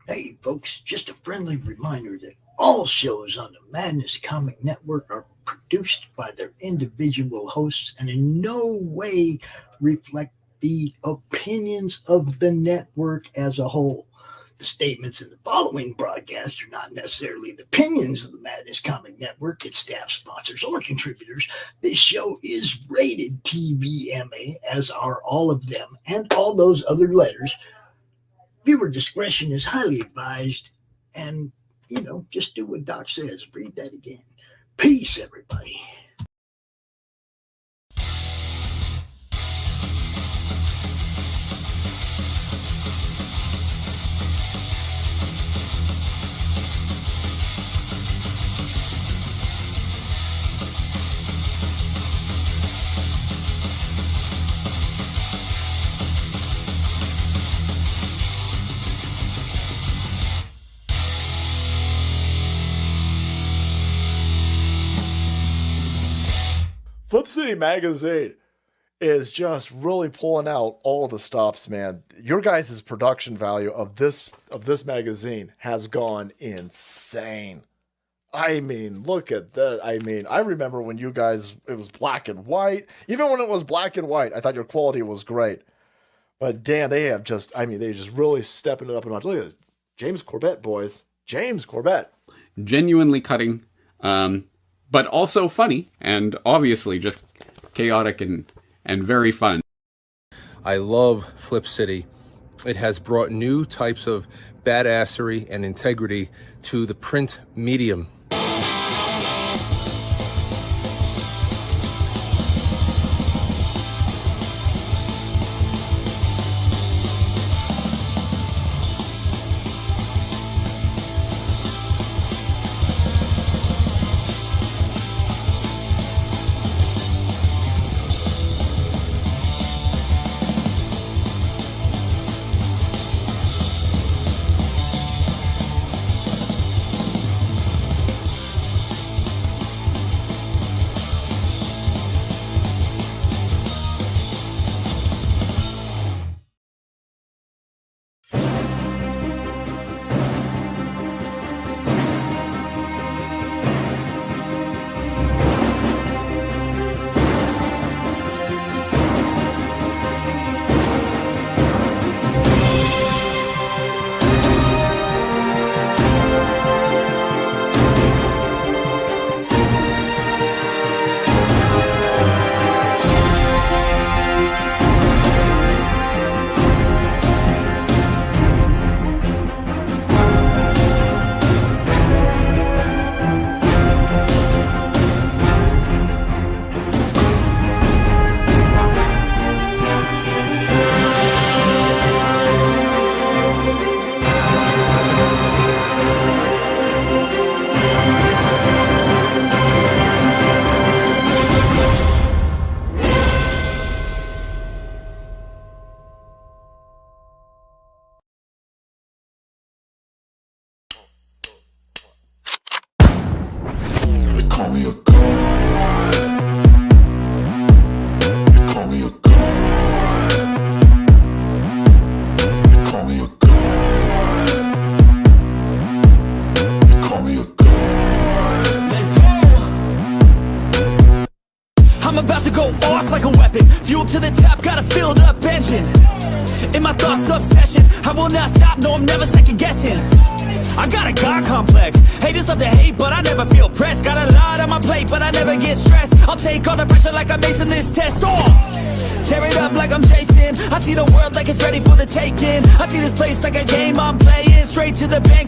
Hey, folks, just a friendly reminder that all shows on the Madness Comic Network are produced by their individual hosts and in no way reflect the opinions of the network as a whole. The statements in the following broadcast are not necessarily the opinions of the Madness Comic Network, its staff, sponsors, or contributors. This show is rated TVMA, as are all of them and all those other letters. Viewer discretion is highly advised. And, just do what Doc says. Read that again. Peace, everybody. Flip City Magazine is just really pulling out all the stops, man. Your guys' production value of this magazine has gone insane. I mean, look at that. I mean, I remember when you guys, it was black and white. Even when it was black and white, I thought your quality was great. But damn, they just really stepping it up a notch. Look at this. James Corbett, boys. James Corbett. Genuinely cutting. But also funny, and obviously just chaotic and very fun. I love Flip City. It has brought new types of badassery and integrity to the print medium.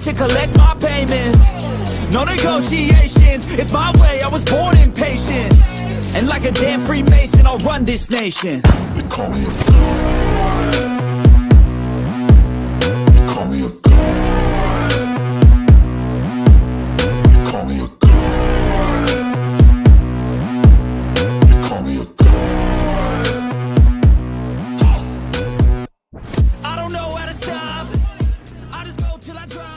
To collect my payments, no negotiations. It's my way. I was born impatient, and like a damn Freemason, I'll run this nation. They call me a god. They call me a god. They call me a god. They call me a god. I don't know how to stop. I just go till I drop.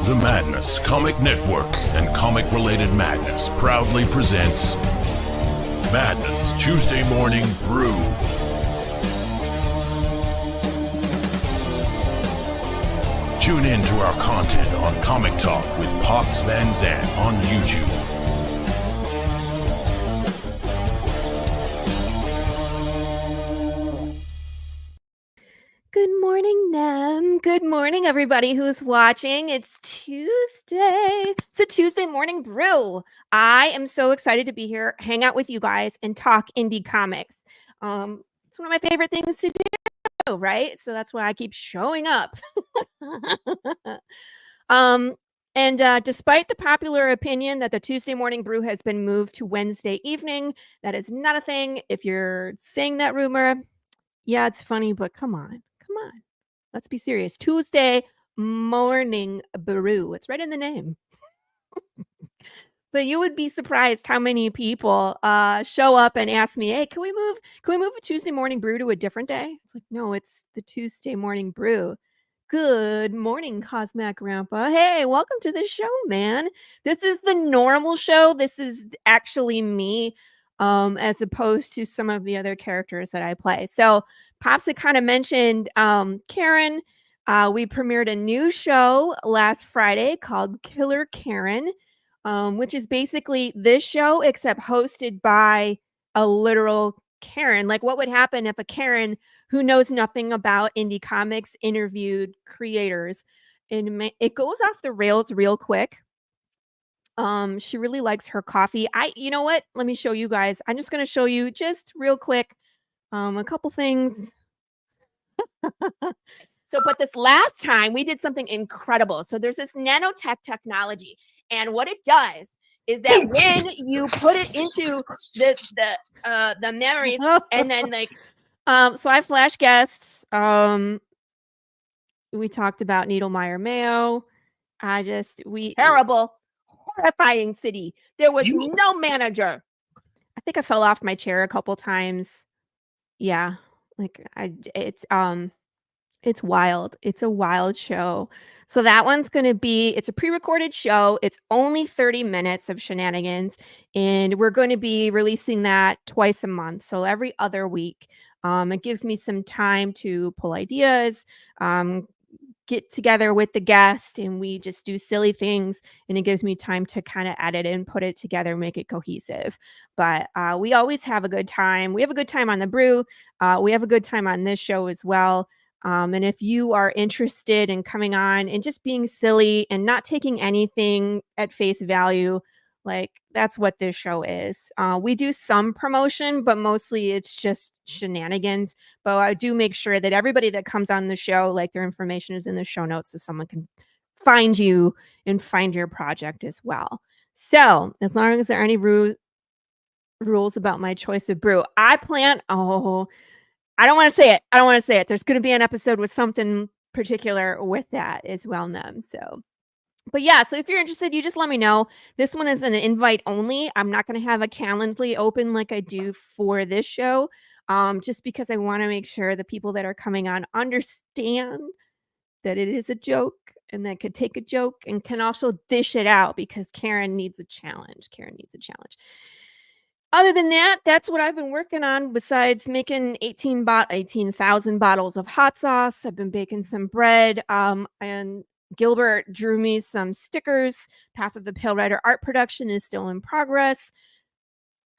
The Madness Comic Network and Comic-Related Madness proudly presents Madness Tuesday Morning Brew. Tune in to our content on Comic Talk with Pops Van Zandt on YouTube. Good morning, Nem. Good morning, everybody who's watching. It's Tuesday. It's a Tuesday morning brew. I am so excited to be here, hang out with you guys, and talk indie comics. It's one of my favorite things to do, right? So that's why I keep showing up. Despite the popular opinion that the Tuesday morning brew has been moved to Wednesday evening, that is not a thing. If you're saying that rumor, yeah, it's funny, but come on. Let's be serious. Tuesday morning brew. It's right in the name. But you would be surprised how many people show up and ask me, "Hey, can we move a Tuesday morning brew to a different day?" It's like, no, it's the Tuesday morning brew. Good morning, Cosmac Grandpa. Hey, welcome to the show, man. This is the normal show. This is actually me, as opposed to some of the other characters that I play. So Pops had kind of mentioned Karen. We premiered a new show last Friday called Killer Karen, which is basically this show except hosted by a literal Karen. Like, what would happen if a Karen who knows nothing about indie comics interviewed creators? And it goes off the rails real quick. She really likes her coffee. You know what? Let me show you guys. I'm just going to show you just real quick a couple things. But this last time we did something incredible. So there's this nanotech technology, and what it does is that when you put it into the memories, and then so I flash guests. We talked about Needlemeyer Mayo. Terrible, horrifying city. There was no manager. I think I fell off my chair a couple times. Yeah, it's wild. It's a wild show. So that one's going to be, it's a pre-recorded show. It's only 30 minutes of shenanigans, and we're going to be releasing that twice a month. So every other week. It gives me some time to pull ideas, get together with the guest, and we just do silly things, and it gives me time to kind of edit and put it together, make it cohesive. But we always have a good time. We have a good time on the brew. We have a good time on this show as well. And if you are interested in coming on and just being silly and not taking anything at face value, like, that's what this show is. We do some promotion, but mostly it's just shenanigans. But I do make sure that everybody that comes on the show, like, their information is in the show notes so someone can find you and find your project as well. So as long as there are any rules about my choice of brew, I don't want to say it. There's going to be an episode with something particular with that as well, Num. So, but yeah, so if you're interested, you just let me know. This one is an invite only. I'm not going to have a Calendly open like I do for this show, just because I want to make sure the people that are coming on understand that it is a joke and that could take a joke and can also dish it out, because Karen needs a challenge. Other than that, that's what I've been working on besides making 18,000 bottles of hot sauce. I've been baking some bread, and Gilbert drew me some stickers. Path of the Pale Rider art production is still in progress.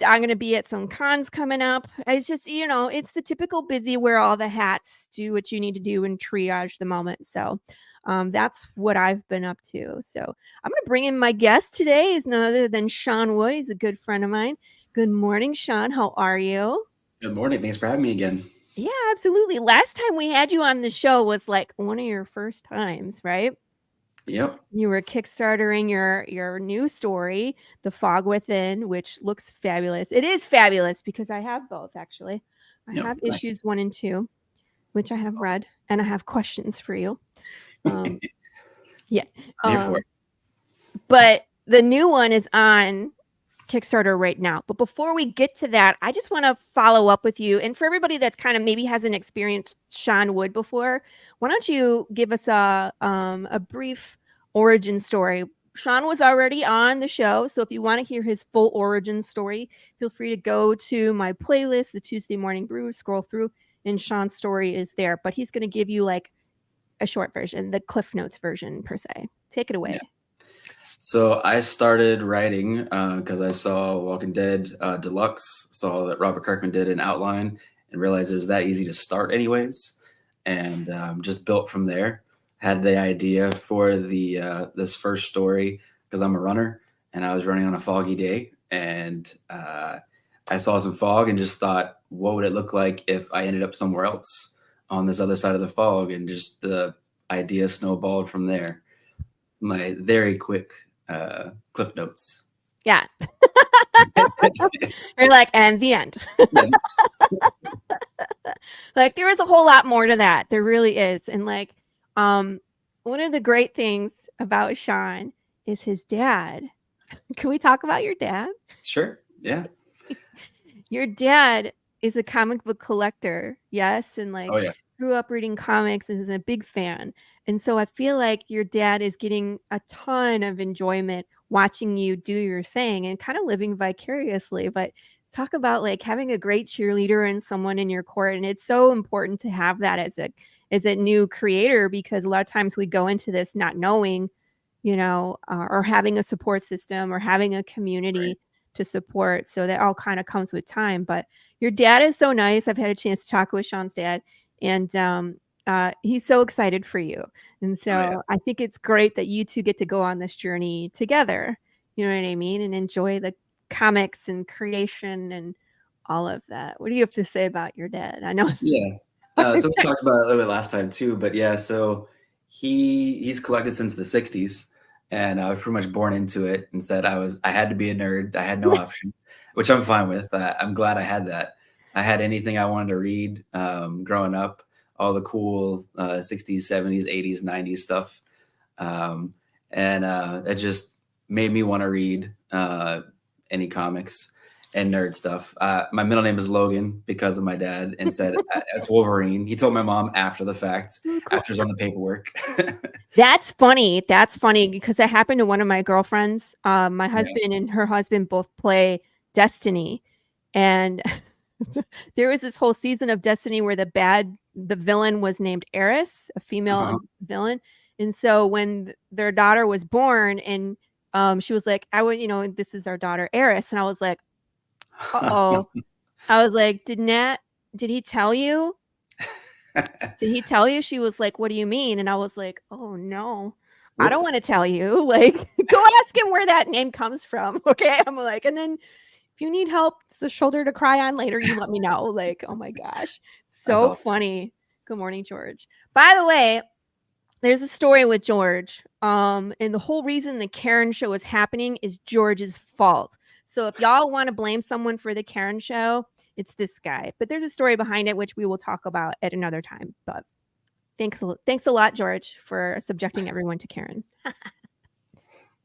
I'm going to be at some cons coming up. It's just, it's the typical busy, wear all the hats, do what you need to do and triage the moment. So that's what I've been up to. So I'm going to bring in my guest today. Is none other than Sean Wood. He's a good friend of mine. Good morning, Sean. How are you? Good morning. Thanks for having me again. Yeah, absolutely. Last time we had you on the show was like one of your first times, right? Yep. You were kickstartering your new story, The Fog Within, which looks fabulous. It is fabulous because I have both, actually. I have issues 1 and 2, which I have read, and I have questions for you. Yeah. But the new one is on Kickstarter right now. But before we get to that, I just want to follow up with you. And for everybody that's kind of maybe hasn't experienced Sean Wood before, why don't you give us a brief origin story. Sean was already on the show, so if you want to hear his full origin story, feel free to go to my playlist, the Tuesday Morning Brew, scroll through, and Sean's story is there. But he's going to give you like a short version, the Cliff Notes version per se. Take it away. Yeah. So I started writing because I saw Walking Dead Deluxe, saw that Robert Kirkman did an outline, and realized it was that easy to start anyways, and just built from there. Had the idea for the this first story because I'm a runner, and I was running on a foggy day, and I saw some fog and just thought, what would it look like if I ended up somewhere else on this other side of the fog? And just the idea snowballed from there. My very quick Cliff Notes. Yeah. You're like, and the end. Like, there is a whole lot more to that. There really is. And like, one of the great things about Sean is his dad. Can we talk about your dad? Sure. Yeah. Your dad is a comic book collector. Yes. And like, Oh, yeah. grew up reading comics and is a big fan. And so I feel like your dad is getting a ton of enjoyment watching you do your thing and kind of living vicariously. But talk about like having a great cheerleader and someone in your court. And it's so important to have that as a new creator, because a lot of times we go into this not knowing, you know, or having a support system or having a community to support. So that all kind of comes with time. But your dad is so nice. I've had a chance to talk with Sean's dad, and he's so excited for you. And so I think it's great that you two get to go on this journey together. You know what I mean? And enjoy the comics and creation and all of that. What do you have to say about your dad? I know. Yeah. So we talked about it a little bit last time too, but yeah, so he's collected since the 60s, and I was pretty much born into it, and said I had to be a nerd. I had no option, which I'm fine with. I'm glad I had that. I had anything I wanted to read growing up, all the cool 60s, 70s, 80s, 90s stuff. And it just made me want to read any comics and nerd stuff. My middle name is Logan because of my dad, and said it's Wolverine. He told my mom after the fact, after it's on the paperwork. That's funny. That's funny because that happened to one of my girlfriends. My husband and her husband both play Destiny, and there was this whole season of Destiny where the villain was named Eris, a female villain. And so when their daughter was born, and she was like, this is our daughter Eris. And I was like, uh-oh. I was like, did he tell you? Did he tell you? She was like, what do you mean? And I was like, oh no, I don't want to tell you. Like, go ask him where that name comes from. Okay. I'm like, and then if you need help, it's a shoulder to cry on later, you let me know. Like, oh my gosh. So awesome. Funny. Good morning, George. By the way, there's a story with George. And the whole reason the Karen show is happening is George's fault. So if y'all want to blame someone for the Karen show, it's this guy. But there's a story behind it, which we will talk about at another time. But thanks a lot, George, for subjecting everyone to Karen.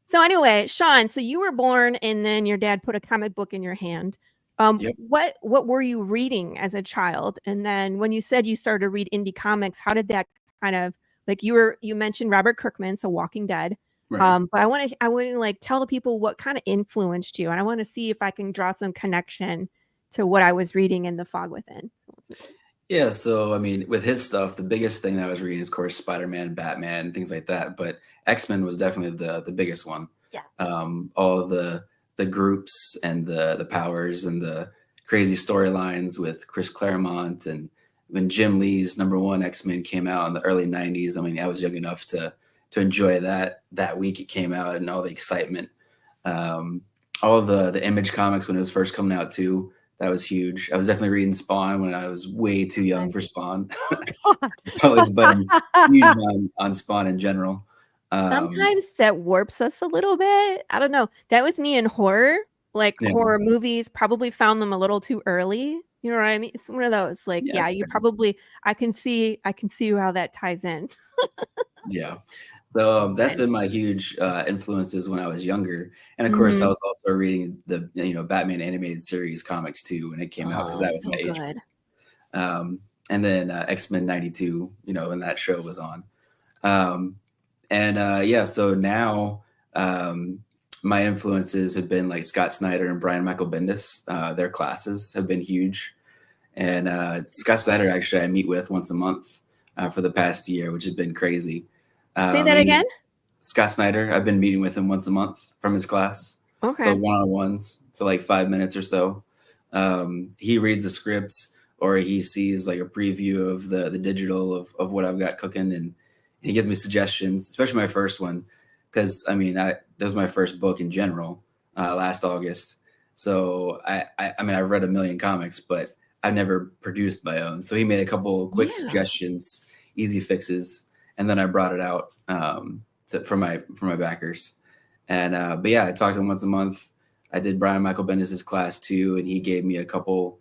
So anyway, Sean, so you were born and then your dad put a comic book in your hand. What were you reading as a child? And then when you said you started to read indie comics, how did that kind of, like, you mentioned Robert Kirkman, so Walking Dead. Right. But I want to like tell the people what kind of influenced you. And I want to see if I can draw some connection to what I was reading in The Fog Within. Yeah, so I mean, with his stuff, the biggest thing that I was reading is, of course, Spider-Man, Batman, things like that. But X-Men was definitely the biggest one. Yeah. All of the groups and the powers and the crazy storylines with Chris Claremont, and when Jim Lee's #1 X-Men came out in the early 90s. I mean, I was young enough to enjoy that week it came out, and all the excitement. All the Image comics when it was first coming out too. That was huge. I was definitely reading Spawn when I was way too young for Spawn. But I'm huge on Spawn in general. Sometimes that warps us a little bit. I don't know. That was me in horror. Like horror movies, probably found them a little too early. You know what I mean? It's one of those. Like, you probably. I can see how that ties in. Yeah. So that's been my huge influences when I was younger, and of course I was also reading the Batman animated series comics too when it came out, because that was my age. And then X-Men '92, when that show was on. And so now my influences have been like Scott Snyder and Brian Michael Bendis. Their classes have been huge. And Scott Snyder, actually, I meet with once a month for the past year, which has been crazy. Say that again? Scott Snyder, I've been meeting with him once a month from his class. Okay. So one-on-ones, so like 5 minutes or so. He reads the script, or he sees like a preview of the digital of what I've got cooking, and he gives me suggestions, especially my first one, because that was my first book in general last August. So I've read a million comics, but I've never produced my own. So he made a couple quick suggestions, easy fixes, and then I brought it out for my backers. And I talked to him once a month. I did Brian Michael Bendis' class too, and he gave me a couple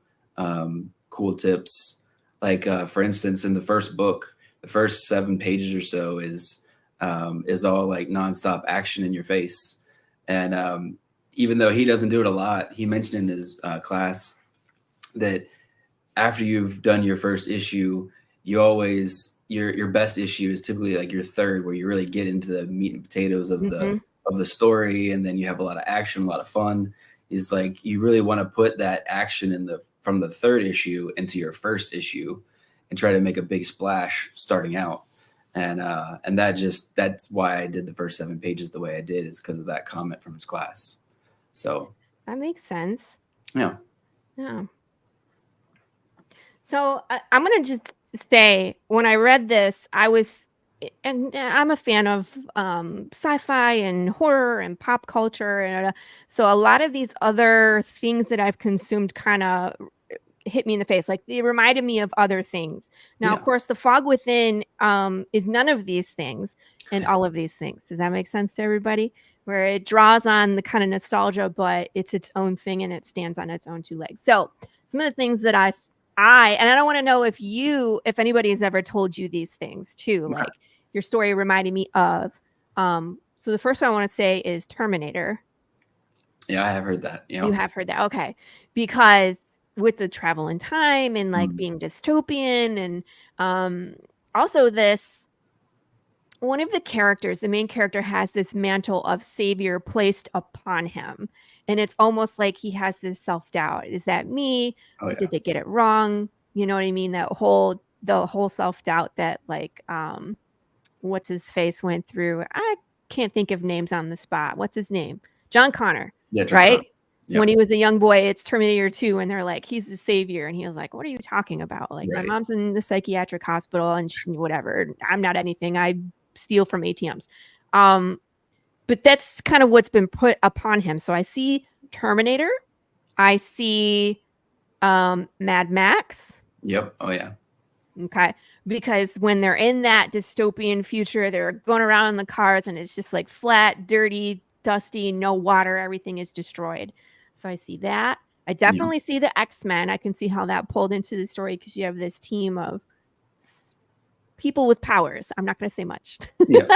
cool tips. Like for instance, in the first book, the first 7 pages or so is all like nonstop action in your face. And even though he doesn't do it a lot, he mentioned in his class that after you've done your first issue, you always your best issue is typically like your third, where you really get into the meat and potatoes of the story, and then you have a lot of action, a lot of fun. Is like you really want to put that action from the third issue into your first issue, and try to make a big splash starting out. And that's why I did the first 7 pages the way I did, is because of that comment from his class. So that makes sense. Yeah. So I'm going to just say, when I read this, and I'm a fan of sci-fi and horror and pop culture. And so a lot of these other things that I've consumed kind of hit me in the face. Like, they reminded me of other things. Now, of course, The Fog Within is none of these things and all of these things. Does that make sense to everybody? Where it draws on the kind of nostalgia, but it's its own thing and it stands on its own 2 legs. So some of the things that I don't want to know if anybody has ever told you these things too, like your story reminded me of. So the first one I want to say is Terminator. Yeah, I have heard that. Yeah. You have heard that. Okay. Because with the travel in time and like being dystopian, and also one of the main character has this mantle of savior placed upon him. And it's almost like he has this self-doubt. Is that me? Oh, yeah. Did they get it wrong? You know what I mean? The whole self-doubt that like, what's his face went through. I can't think of names on the spot. What's his name? John Connor. Yeah, right? Connor. Yep. When he was a young boy, it's Terminator 2, and they're like, he's the savior. And he was like, what are you talking about? Like, my mom's in the psychiatric hospital and whatever. I'm not anything. I steal from ATMs. But that's kind of what's been put upon him. So I see Terminator. I see Mad Max. Yep. Oh, yeah. Okay. Because when they're in that dystopian future, they're going around in the cars and it's just like flat, dirty, dusty, no water. Everything is destroyed. So I see that. I definitely see the X-Men. I can see how that pulled into the story because you have this team of people with powers. I'm not going to say much. Yeah.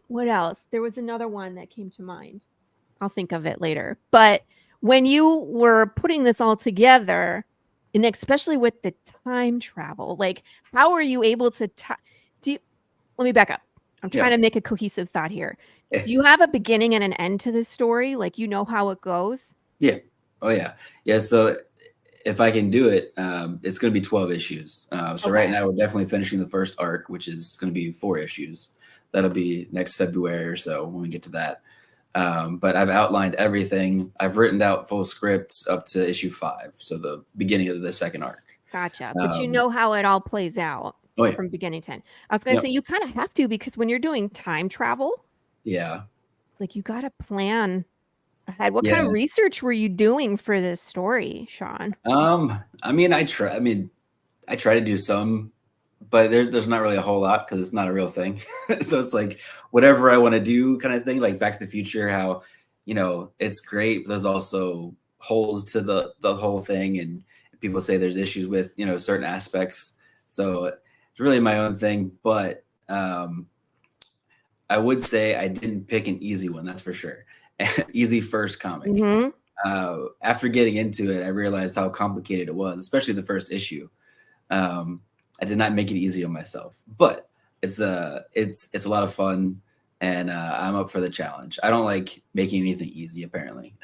What else? There was another one that came to mind. I'll think of it later. But when you were putting this all together, and especially with the time travel, like, how are you able to let me back up. I'm trying to make a cohesive thought here. Do you have a beginning and an end to this story? Like, you know how it goes? Yeah. Oh, yeah. Yeah. So if I can do it, it's going to be 12 issues. Right now we're definitely finishing the first arc, which is going to be 4 issues. That'll be next February or so when we get to that. But I've outlined everything. I've written out full scripts up to issue 5. So the beginning of the second arc. Gotcha. But you know how it all plays out from beginning to end. I was going to say, you kind of have to, because when you're doing time travel, like, you got to plan ahead. What kind of research were you doing for this story, Sean? I try to do some, but there's not really a whole lot because it's not a real thing. So it's like whatever I want to do kind of thing, like Back to the Future, how, it's great, but there's also holes to the whole thing. And people say there's issues with, certain aspects. So it's really my own thing. But I would say I didn't pick an easy one. That's for sure. Easy first comic. Mm-hmm. After getting into it, I realized how complicated it was, especially the first issue. I did not make it easy on myself, but it's a lot of fun, and I'm up for the challenge. I don't like making anything easy, apparently.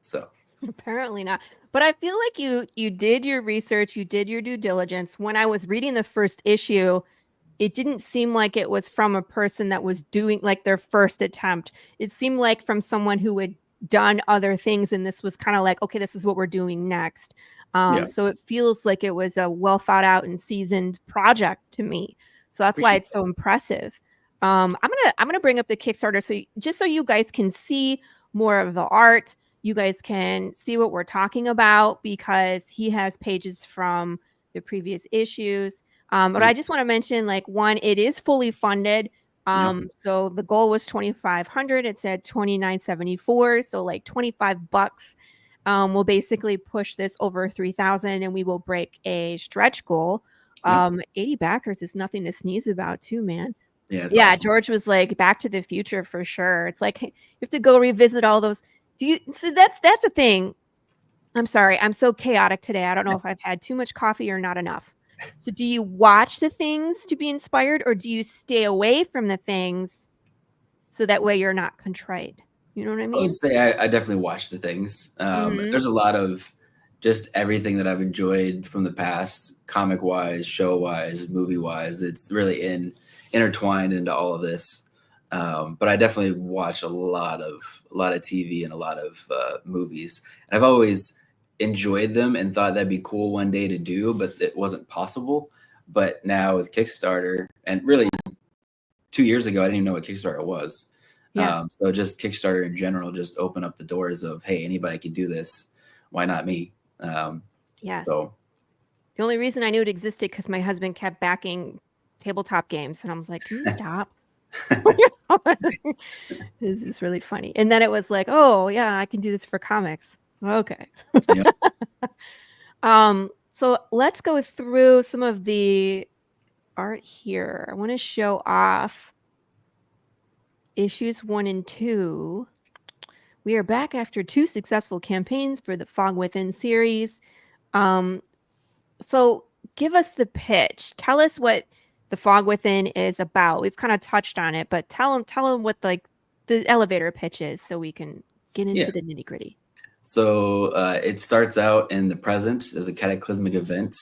So Apparently not. But I feel like you did your research, you did your due diligence. When I was reading the first issue, it didn't seem like it was from a person that was doing like their first attempt. It seemed like from someone who had done other things, and this was kind of like, okay, this is what we're doing next. Yeah. So it feels like it was a well thought out and seasoned project to me. So that's why Appreciate it's so impressive. I'm gonna bring up the Kickstarter just so you guys can see more of the art. You guys can see what we're talking about because he has pages from the previous issues. But I just want to mention, like, one, it is fully funded. So the goal was 2,500. It said 2,974. So like $25. We'll basically push this over 3,000, and we will break a stretch goal. 80 backers is nothing to sneeze about, too, man. Yeah, Yeah, awesome. George was like, Back to the Future for sure. It's like you have to go revisit all those. So that's a thing. I'm sorry, I'm so chaotic today. I don't know if I've had too much coffee or not enough. So do you watch the things to be inspired, or do you stay away from the things so that way you're not contrite? You know what I I mean? would say I definitely watch the things. There's a lot of just everything that I've enjoyed from the past, comic wise, show wise, movie wise. It's really intertwined into all of this. But I definitely watch a lot of TV and a lot of movies. And I've always enjoyed them and thought that'd be cool one day to do, but it wasn't possible. But now with Kickstarter, and really 2 years ago, I didn't even know what Kickstarter was. Yeah. So just Kickstarter in general, just open up the doors of, hey, anybody can do this. Why not me? Yes. So The only reason I knew it existed because my husband kept backing tabletop games, and I was like, can you stop? This is really funny. And then it was like, oh yeah, I can do this for comics. Okay. So let's go through some of the art here. I want to show off issues 1 and 2. We are back after 2 successful campaigns for the Fog Within series. So give us the pitch. Tell us what the Fog Within is about. We've kind of touched on it, but tell them what like the elevator pitch is so we can get into the nitty gritty. So it starts out in the present. There's a cataclysmic event.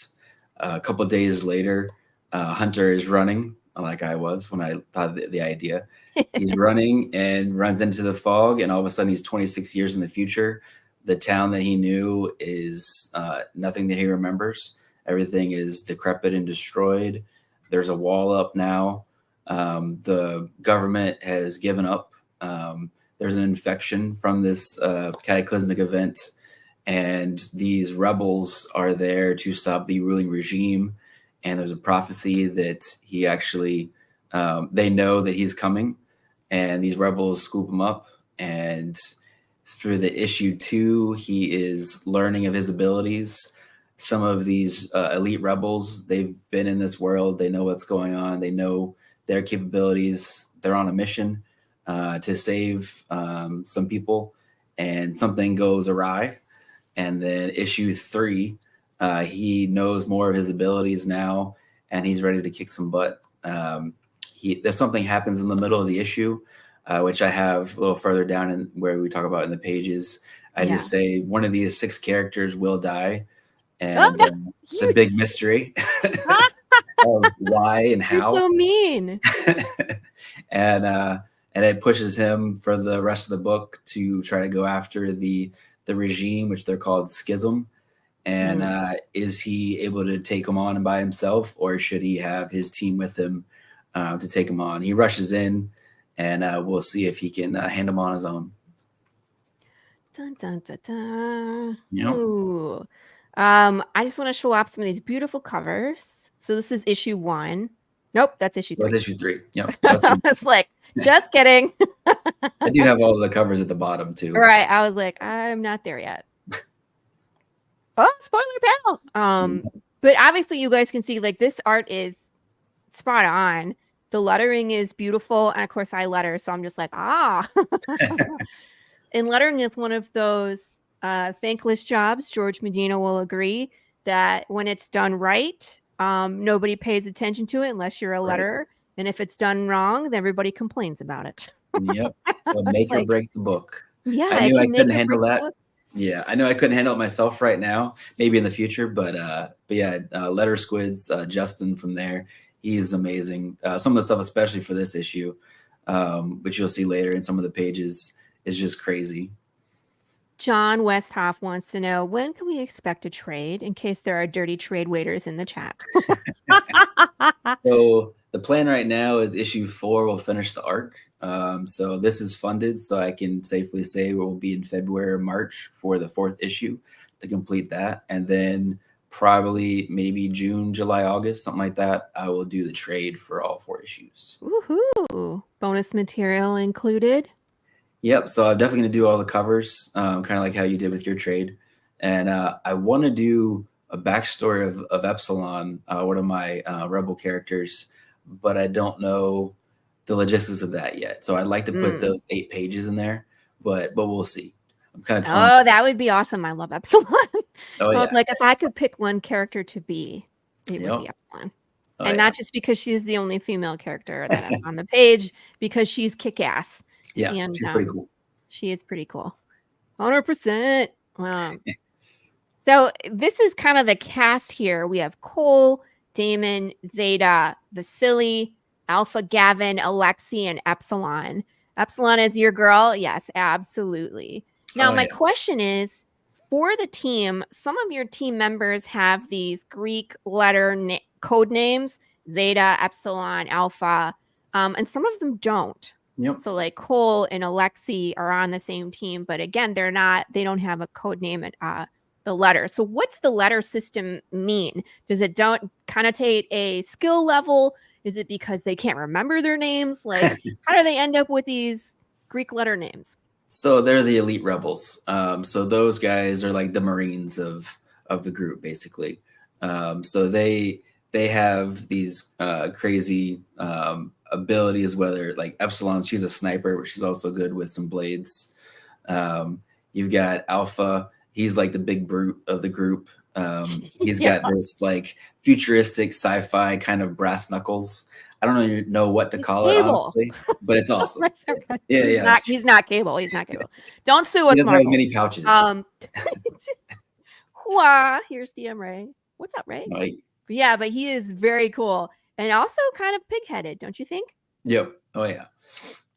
A couple of days later, Hunter is running, like I was when I thought of the idea. He's running and runs into the fog, and all of a sudden he's 26 years in the future. The town that he knew is nothing that he remembers. Everything is decrepit and destroyed. There's a wall up now. The government has given up. There's an infection from this cataclysmic event, and these rebels are there to stop the ruling regime. And there's a prophecy that he actually, they know that he's coming, and these rebels scoop him up. And through the issue 2, he is learning of his abilities. Some of these elite rebels, they've been in this world. They know what's going on. They know their capabilities. They're on a mission to save some people, and something goes awry. And then issue 3, he knows more of his abilities now, and he's ready to kick some butt. There's something happens in the middle of the issue, which I have a little further down in where we talk about in the pages. I just say one of these 6 characters will die, and it's a big mystery of why and how. You're so mean. And it pushes him for the rest of the book to try to go after the regime, which they're called Schism. And is he able to take him on by himself, or should he have his team with him to take him on? He rushes in, and we'll see if he can hand him on his own. Dun, dun, dun, dun. Yep. Ooh. I just want to show off some of these beautiful covers. So this is issue 1. Nope, that's issue 3. That's issue 3. Yep. I was like, just kidding. I do have all the covers at the bottom too. Right. I was like, I'm not there yet. Oh, spoiler panel. But obviously you guys can see like this art is spot on. The lettering is beautiful. And of course I letter. So I'm just like, And lettering is one of those thankless jobs. George Medina will agree that when it's done right, nobody pays attention to it unless you're a letterer. And if it's done wrong, then everybody complains about it. Yep. It'll make or break the book. Yeah, I knew I couldn't make or handle break the that. book. Yeah, I know I couldn't handle it myself right now. Maybe in the future, but yeah, Letter Squids, Justin from there, he's amazing. Some of the stuff, especially for this issue, which you'll see later in some of the pages, is just crazy. John Westhoff wants to know, when can we expect a trade, in case there are dirty trade waiters in the chat? So the plan right now is issue 4 will finish the arc. So this is funded, so I can safely say we'll be in February or March for the 4th issue to complete that. And then probably maybe June, July, August, something like that, I will do the trade for all 4 issues. Woohoo! Bonus material included. Yep. So I'm definitely going to do all the covers, kind of like how you did with your trade. And I want to do a backstory of Epsilon, one of my Rebel characters, but I don't know the logistics of that yet. So I'd like to put those 8 pages in there, but we'll see. I'm kind of torn. Oh, that would be awesome. I love Epsilon. Oh, I yeah. was like, if I could pick one character to be, it would be Epsilon. Oh, And yeah. not just because she's the only female character that's on the page, because she's kick-ass. Yeah, And, she's pretty cool. She is pretty cool. 100%. Wow. So this is kind of the cast here. We have Cole, Damon, Zeta, Vasily, Alpha, Gavin, Alexi, and Epsilon. Epsilon is your girl? Yes, absolutely. Now, my question is, for the team, some of your team members have these Greek letter code names, Zeta, Epsilon, Alpha, and some of them don't. Yep. So like Cole and Alexi are on the same team, but again, they don't have a code name at the letter. So what's the letter system mean? Does it don't connotate a skill level? Is it because they can't remember their names? Like, how do they end up with these Greek letter names? So they're the elite rebels. So those guys are like the Marines of the group, basically. So they have these crazy abilities, whether like Epsilon, she's a sniper, but she's also good with some blades. You've got Alpha, he's like the big brute of the group. He's got this like futuristic sci-fi kind of brass knuckles. I don't even know what to call it, honestly, but it's awesome. Yeah. He's not Cable. He's not Cable. Don't sue us, He doesn't have Marvel. many pouches. Here's DM Ray. What's up, Ray? Right. Yeah, but he is very cool and also kind of pig-headed, don't you think? Yep. Oh yeah.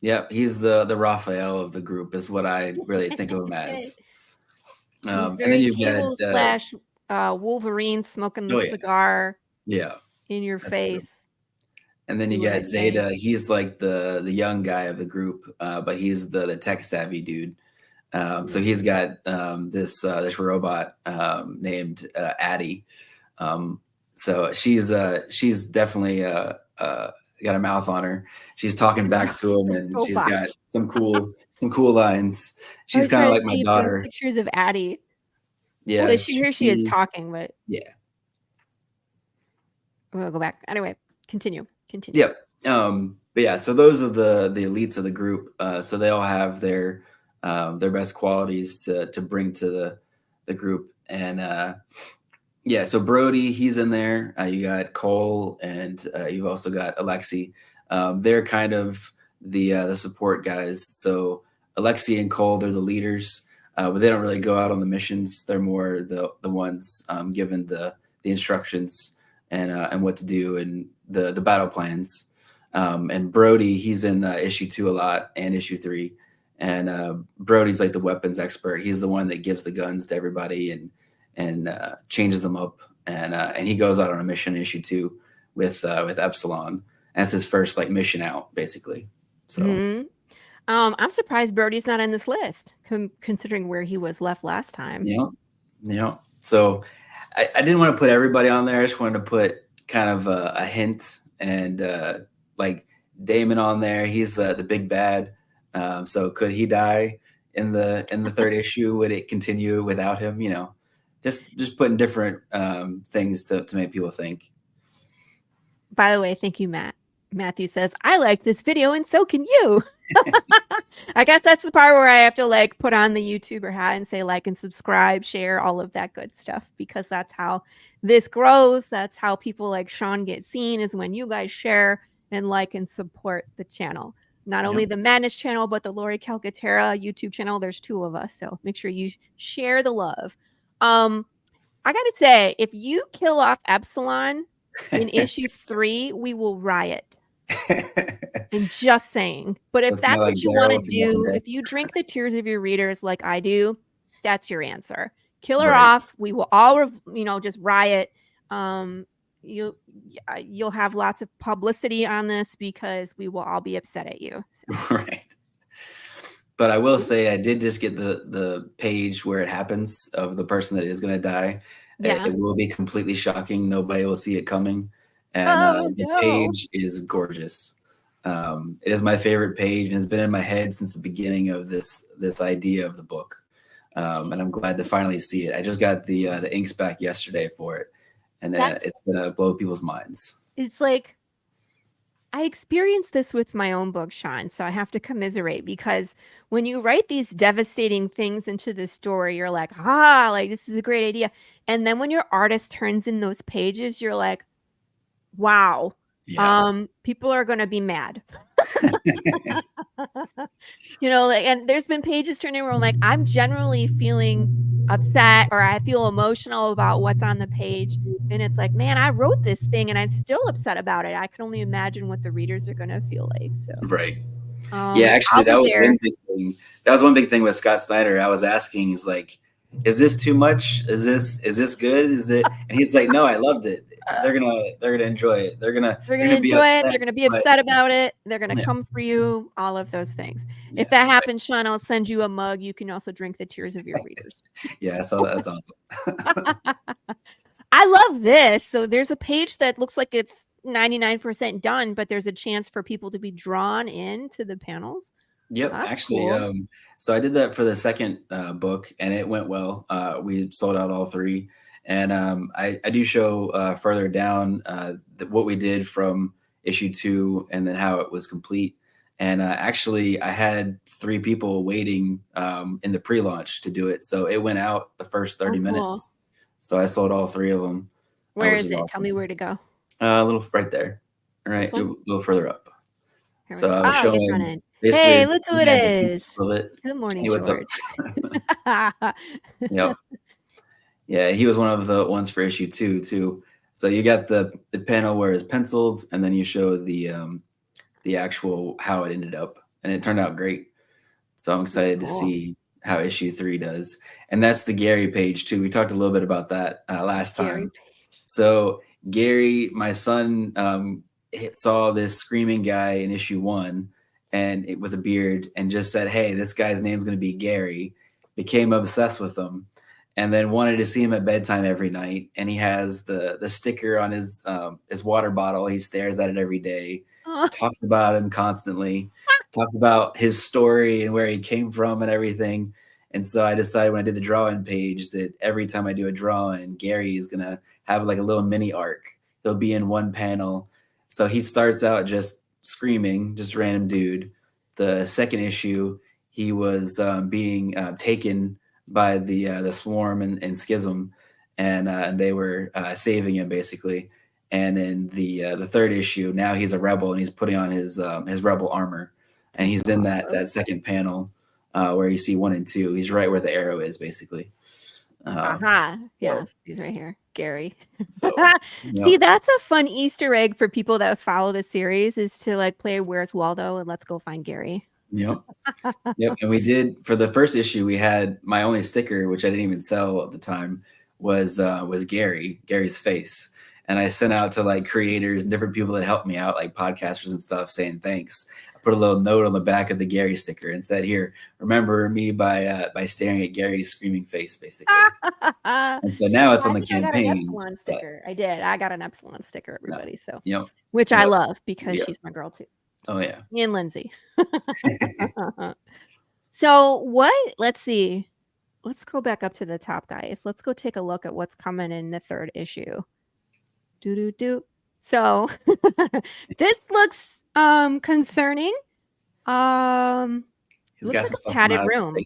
Yep. He's the Raphael of the group, is what I really think of him as. And then you've Cable got Wolverine smoking the Oh, yeah. cigar yeah. in your That's face. And then you Do what I got say. Zeta. He's like the young guy of the group, but he's the tech savvy dude. So he's got this robot named Addie. So she's definitely got a mouth on her. She's talking back to him, and she's got some cool lines. She's kind of like my daughter. Pictures of Addie. Yeah. Well, she is talking, but Yeah. we'll go back. Anyway, continue. Yep. But yeah, so those are the elites of the group. So they all have their best qualities to bring to the group. And yeah, so Brody, he's in there. You got Cole, and you've also got Alexi. They're kind of the support guys. So Alexi and Cole, they're the leaders, but they don't really go out on the missions. They're more the ones given the instructions and what to do and the battle plans. And Brody, he's in issue 2 a lot and issue 3. And Brody's like the weapons expert. He's the one that gives the guns to everybody and changes them up. And he goes out on a mission in issue 2 with Epsilon. And it's his first like mission out, basically. So I'm surprised Brody's not on this list, considering where he was left last time. Yeah. So I didn't want to put everybody on there. I just wanted to put kind of a hint, and like Damon on there. He's the big bad. So could he die in the 3rd issue? Would it continue without him? You know, just putting different things to make people think. By the way, thank you, Matt. Matthew says, I like this video and so can you. I guess that's the part where I have to like put on the YouTuber hat and say like and subscribe, share, all of that good stuff, because that's how this grows. That's how people like Sean get seen, is when you guys share and like and support the channel. Not only the Madness channel, but the Laurie Calcaterra YouTube channel. There's 2 of us, so make sure you share the love. I gotta say, if you kill off Epsilon in issue 3, we will riot. I'm just saying. But if that's what you want to do, if you drink the tears of your readers like I do, that's your answer. Kill her off. We will all, just riot. You'll have lots of publicity on this because we will all be upset at you. So. Right. But I will say I did just get the page where it happens of the person that is going to die. Yeah. It will be completely shocking. Nobody will see it coming. And the page is gorgeous. It is my favorite page and has been in my head since the beginning of this idea of the book. And I'm glad to finally see it. I just got the inks back yesterday for it. And it's going to blow people's minds. It's like, I experienced this with my own book, Sean, so I have to commiserate, because when you write these devastating things into the story, you're like, like this is a great idea. And then when your artist turns in those pages, you're like, wow, people are going to be mad. And there's been pages turning where I'm like, I'm generally feeling upset or I feel emotional about what's on the page. And it's like, man, I wrote this thing and I'm still upset about it. I can only imagine what the readers are going to feel like. So. Right. Actually, that was one big thing. That was one big thing with Scott Snyder. I was asking, he's like, is this too much? Is this good? Is it? And he's like, no, I loved it. They're gonna enjoy it. They're gonna enjoy it. They're gonna be upset about it. They're gonna come for you. All of those things. Yeah. If that happens, Sean, I'll send you a mug. You can also drink the tears of your readers. So that's awesome. I love this. So there's a page that looks like it's 99% done, but there's a chance for people to be drawn into the panels. Yep, actually, cool. So I did that for the second book, and it went well. We sold out all 3. And I do show further down what we did from issue 2 and then how it was complete. And actually, I had 3 people waiting in the pre-launch to do it. So it went out the first 30 minutes. So I sold all 3 of them. Where is it? Awesome. Tell me where to go. A little right there. All right, a little further up. So I was showing. Hey, look who it is. Good morning, George. Yep. Yeah, he was one of the ones for issue 2 too. So you got the panel where it's penciled, and then you show the actual how it ended up, and it turned out great. So I'm excited to see how issue 3 does, and that's the Gary page too. We talked a little bit about that last time. So Gary, my son, saw this screaming guy in issue 1, and with a beard, and just said, "Hey, this guy's name's going to be Gary." Became obsessed with him. And then wanted to see him at bedtime every night. And he has the sticker on his water bottle. He stares at it every day. Talks about him constantly. Talks about his story and where he came from and everything. And so I decided when I did the drawing page that every time I do a drawing, Gary is gonna have like a little mini arc. He'll be in one panel. So he starts out just screaming, just random dude. The second issue, he was being taken by the swarm and schism, and they were saving him basically. And in the third issue, now he's a rebel and he's putting on his rebel armor, and he's in that second panel where you see 1 and 2. He's right where the arrow is basically. He's right here, Gary. See, that's a fun Easter egg for people that follow the series, is to like play Where's Waldo and let's go find Gary. Yep. And we did, for the first issue, we had my only sticker, which I didn't even sell at the time, was Gary's face. And I sent out to like creators and different people that helped me out, like podcasters and stuff, saying thanks. I put a little note on the back of the Gary sticker and said, "Here, remember me by staring at Gary's screaming face," basically. And so now it's on the campaign. I got an Epsilon sticker. I got an Epsilon sticker, everybody. So which I love because she's my girl too. Oh yeah. Me and Lindsay. So what? Let's see. Let's go back up to the top, guys. Let's go take a look at what's coming in the 3rd issue. So this looks concerning. He's looks like a padded room.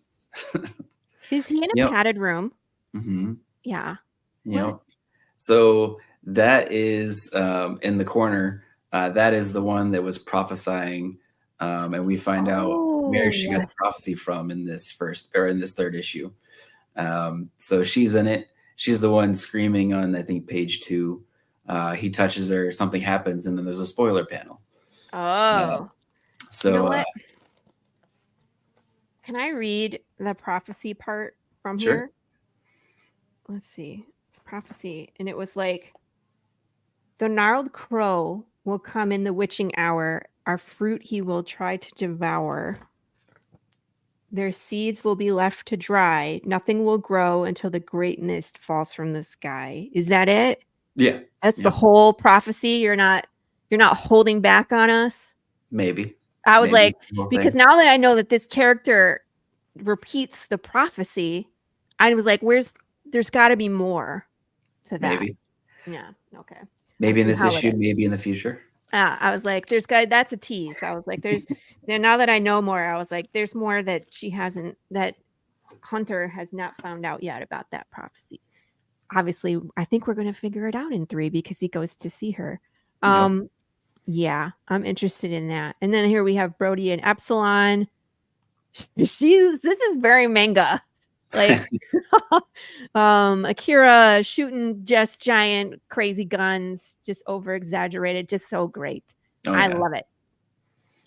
Is he in a padded room? Mm-hmm. Yeah. Yep. So that is in the corner That is the one that was prophesying, and we find out where she got the prophecy from in this third issue. So she's in it. She's the one screaming on, I think, page 2. He touches her, something happens, and then there's a spoiler panel. So you know what? Can I read the prophecy part from here? Let's see. It's prophecy. And it was like, the gnarled crow will come in the witching hour. Our fruit he will try to devour. Their seeds will be left to dry. Nothing will grow until the great mist falls from the sky. Is that it? Yeah. That's the whole prophecy. You're not holding back on us? Maybe. I was like, because now that I know that this character repeats the prophecy, I was like, there's got to be more to that. Maybe. Yeah. Okay. Maybe in this issue, maybe in the future. I was like, that's a tease. I was like, now that I know more, I was like, there's more that that Hunter has not found out yet about that prophecy. Obviously, I think we're going to figure it out in 3 because he goes to see her. Yeah, I'm interested in that. And then here we have Brody and Epsilon. This is very manga. Like Akira shooting just giant crazy guns, just over exaggerated, just so great. I love it.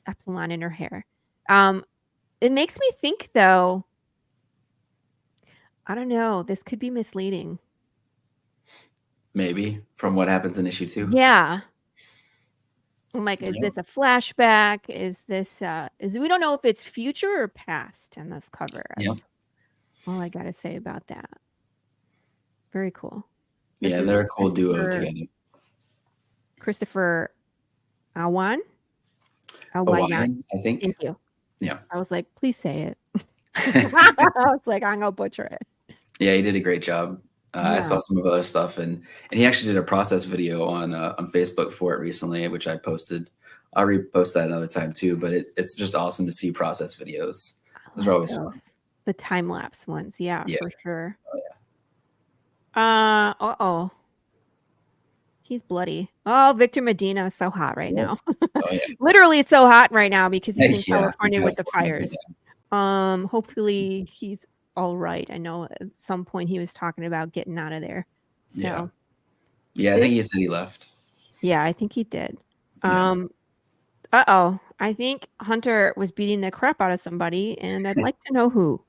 Epsilon in her hair. It makes me think though, I don't know, this could be misleading. Maybe from what happens in issue 2. Yeah. I'm like, is this a flashback? Is this we don't know if it's future or past in this cover. That's all I gotta say about that. Very cool. Yeah, they're a cool duo together. Christopher Awan, I think. Thank you. Yeah. I was like, please say it. I was like, I'm gonna butcher it. Yeah, he did a great job. I saw some of other stuff, and he actually did a process video on Facebook for it recently, which I posted. I'll repost that another time too. But it's just awesome to see process videos. Those are always fun. The time lapse ones, yeah, for sure. He's bloody. Oh, Victor Medina is so hot right now. Literally so hot right now because he's in California with the fires. Hopefully he's all right. I know at some point he was talking about getting out of there. So I think he said he left. Yeah, I think he did. I think Hunter was beating the crap out of somebody, and I'd like to know who.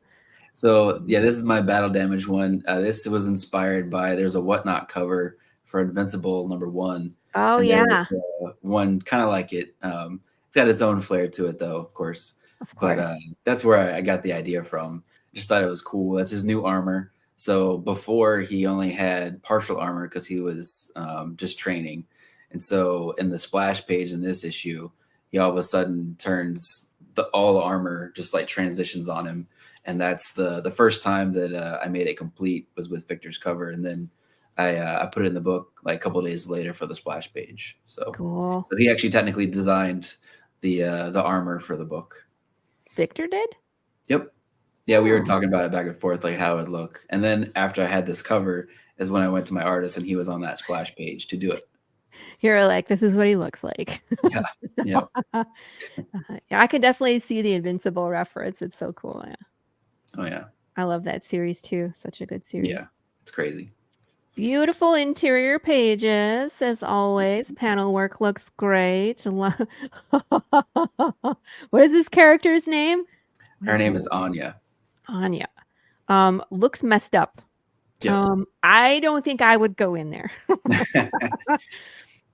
So this is my battle damage one. This was inspired by there's a Whatnot cover for Invincible #1. Oh yeah, one kind of like it. It's got its own flair to it though, of course. But that's where I got the idea from. Just thought it was cool. That's his new armor. So before he only had partial armor because he was just training. And so in the splash page in this issue, he all of a sudden turns all the armor just like transitions on him. And that's the first time that I made it complete was with Victor's cover. And then I put it in the book like a couple of days later for the splash page. So cool. So he actually technically designed the armor for the book. Victor did? Yep. Yeah, we were talking about it back and forth, like how it would look. And then after I had this cover is when I went to my artist and he was on that splash page to do it. You're like, this is what he looks like. Yeah. I can definitely see the Invincible reference. It's so cool. Yeah. Oh, yeah. I love that series too. Such a good series. Yeah, it's crazy. Beautiful interior pages, as always. Panel work looks great. What is this character's name? Her name is Anya. Anya. Looks messed up. Yeah. I don't think I would go in there.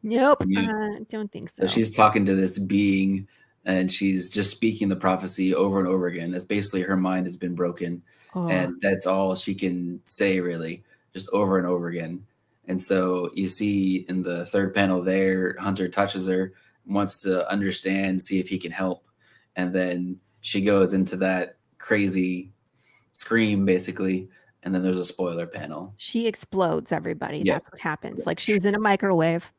Nope. Don't think so. So she's talking to this being and she's just speaking the prophecy over and over again. That's basically her mind has been broken. And that's all she can say, really, just over and over again. And so you see in the third panel there, Hunter touches her, wants to understand, see if he can help. And then she goes into that crazy scream, basically. And then there's a spoiler panel. She explodes, everybody. Yeah. That's what happens. Like she was in a microwave.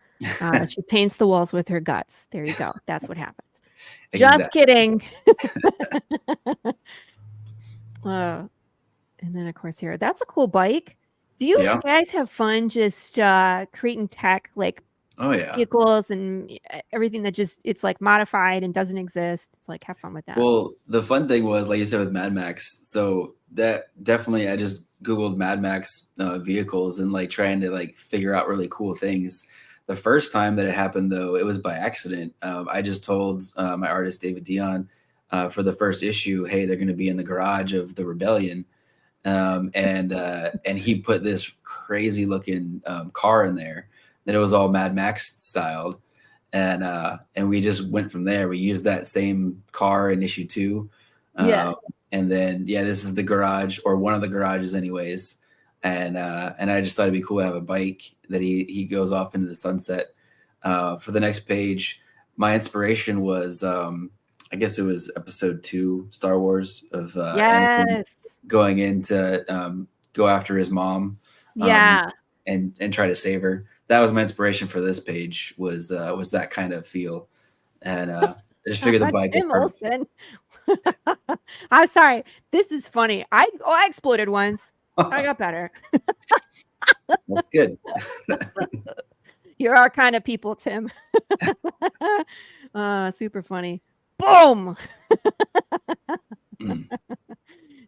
She paints the walls with her guts. There you go. That's what happens. Exactly. Just kidding. And then, of course, here, that's a cool bike. Do you guys have fun just creating tech? Like, Oh yeah. vehicles and everything that just it's like modified and doesn't exist. It's like have fun with that. Well, the fun thing was, like you said, with Mad Max. So that definitely, I just Googled Mad Max vehicles and like trying to like figure out really cool things. The first time that it happened, though, it was by accident. I just told my artist David Dion for the first issue, hey, they're going to be in the garage of the Rebellion, and he put this crazy looking car in there that it was all Mad Max styled. And we just went from there. We used that same car in issue 2. And then, this is the garage, or one of the garages anyways. And I just thought it'd be cool to have a bike that he goes off into the sunset. For the next page, my inspiration was, I guess it was episode 2, Star Wars, of Anakin going in to go after his mom. And try to save her. That was my inspiration for this page, was that kind of feel. And I just figured the bike was perfect. I'm sorry. This is funny. I exploded once. I got better. That's good. You're our kind of people, Tim. Super funny. Boom.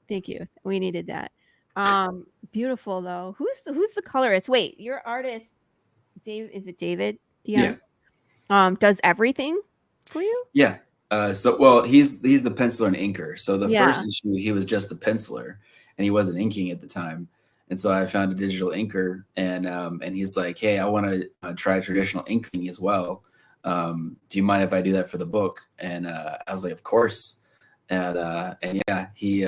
Thank you. We needed that. Beautiful though. Who's the colorist? Wait, your artist, Dave? Is it David? Yeah. Does everything for you? Yeah. He's the penciler and inker. So the first issue, he was just the penciler, and he wasn't inking at the time. And so I found a digital inker, and he's like, "Hey, I want to try traditional inking as well. Do you mind if I do that for the book?" And I was like, "Of course." And he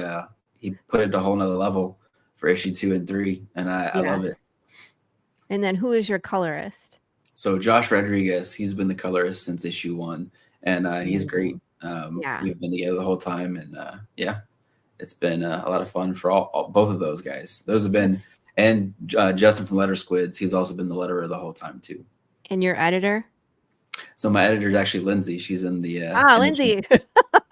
put it to a whole nother level for issue 2 and 3, and I love it. And then who is your colorist? So Josh Rodriguez, he's been the colorist since issue 1, and he's great. We've been together the whole time, and it's been a lot of fun for both of those guys. Those have been, and Justin from Letter Squids, he's also been the letterer the whole time too. And your editor? So my editor is actually Lindsay. She's in the Lindsay.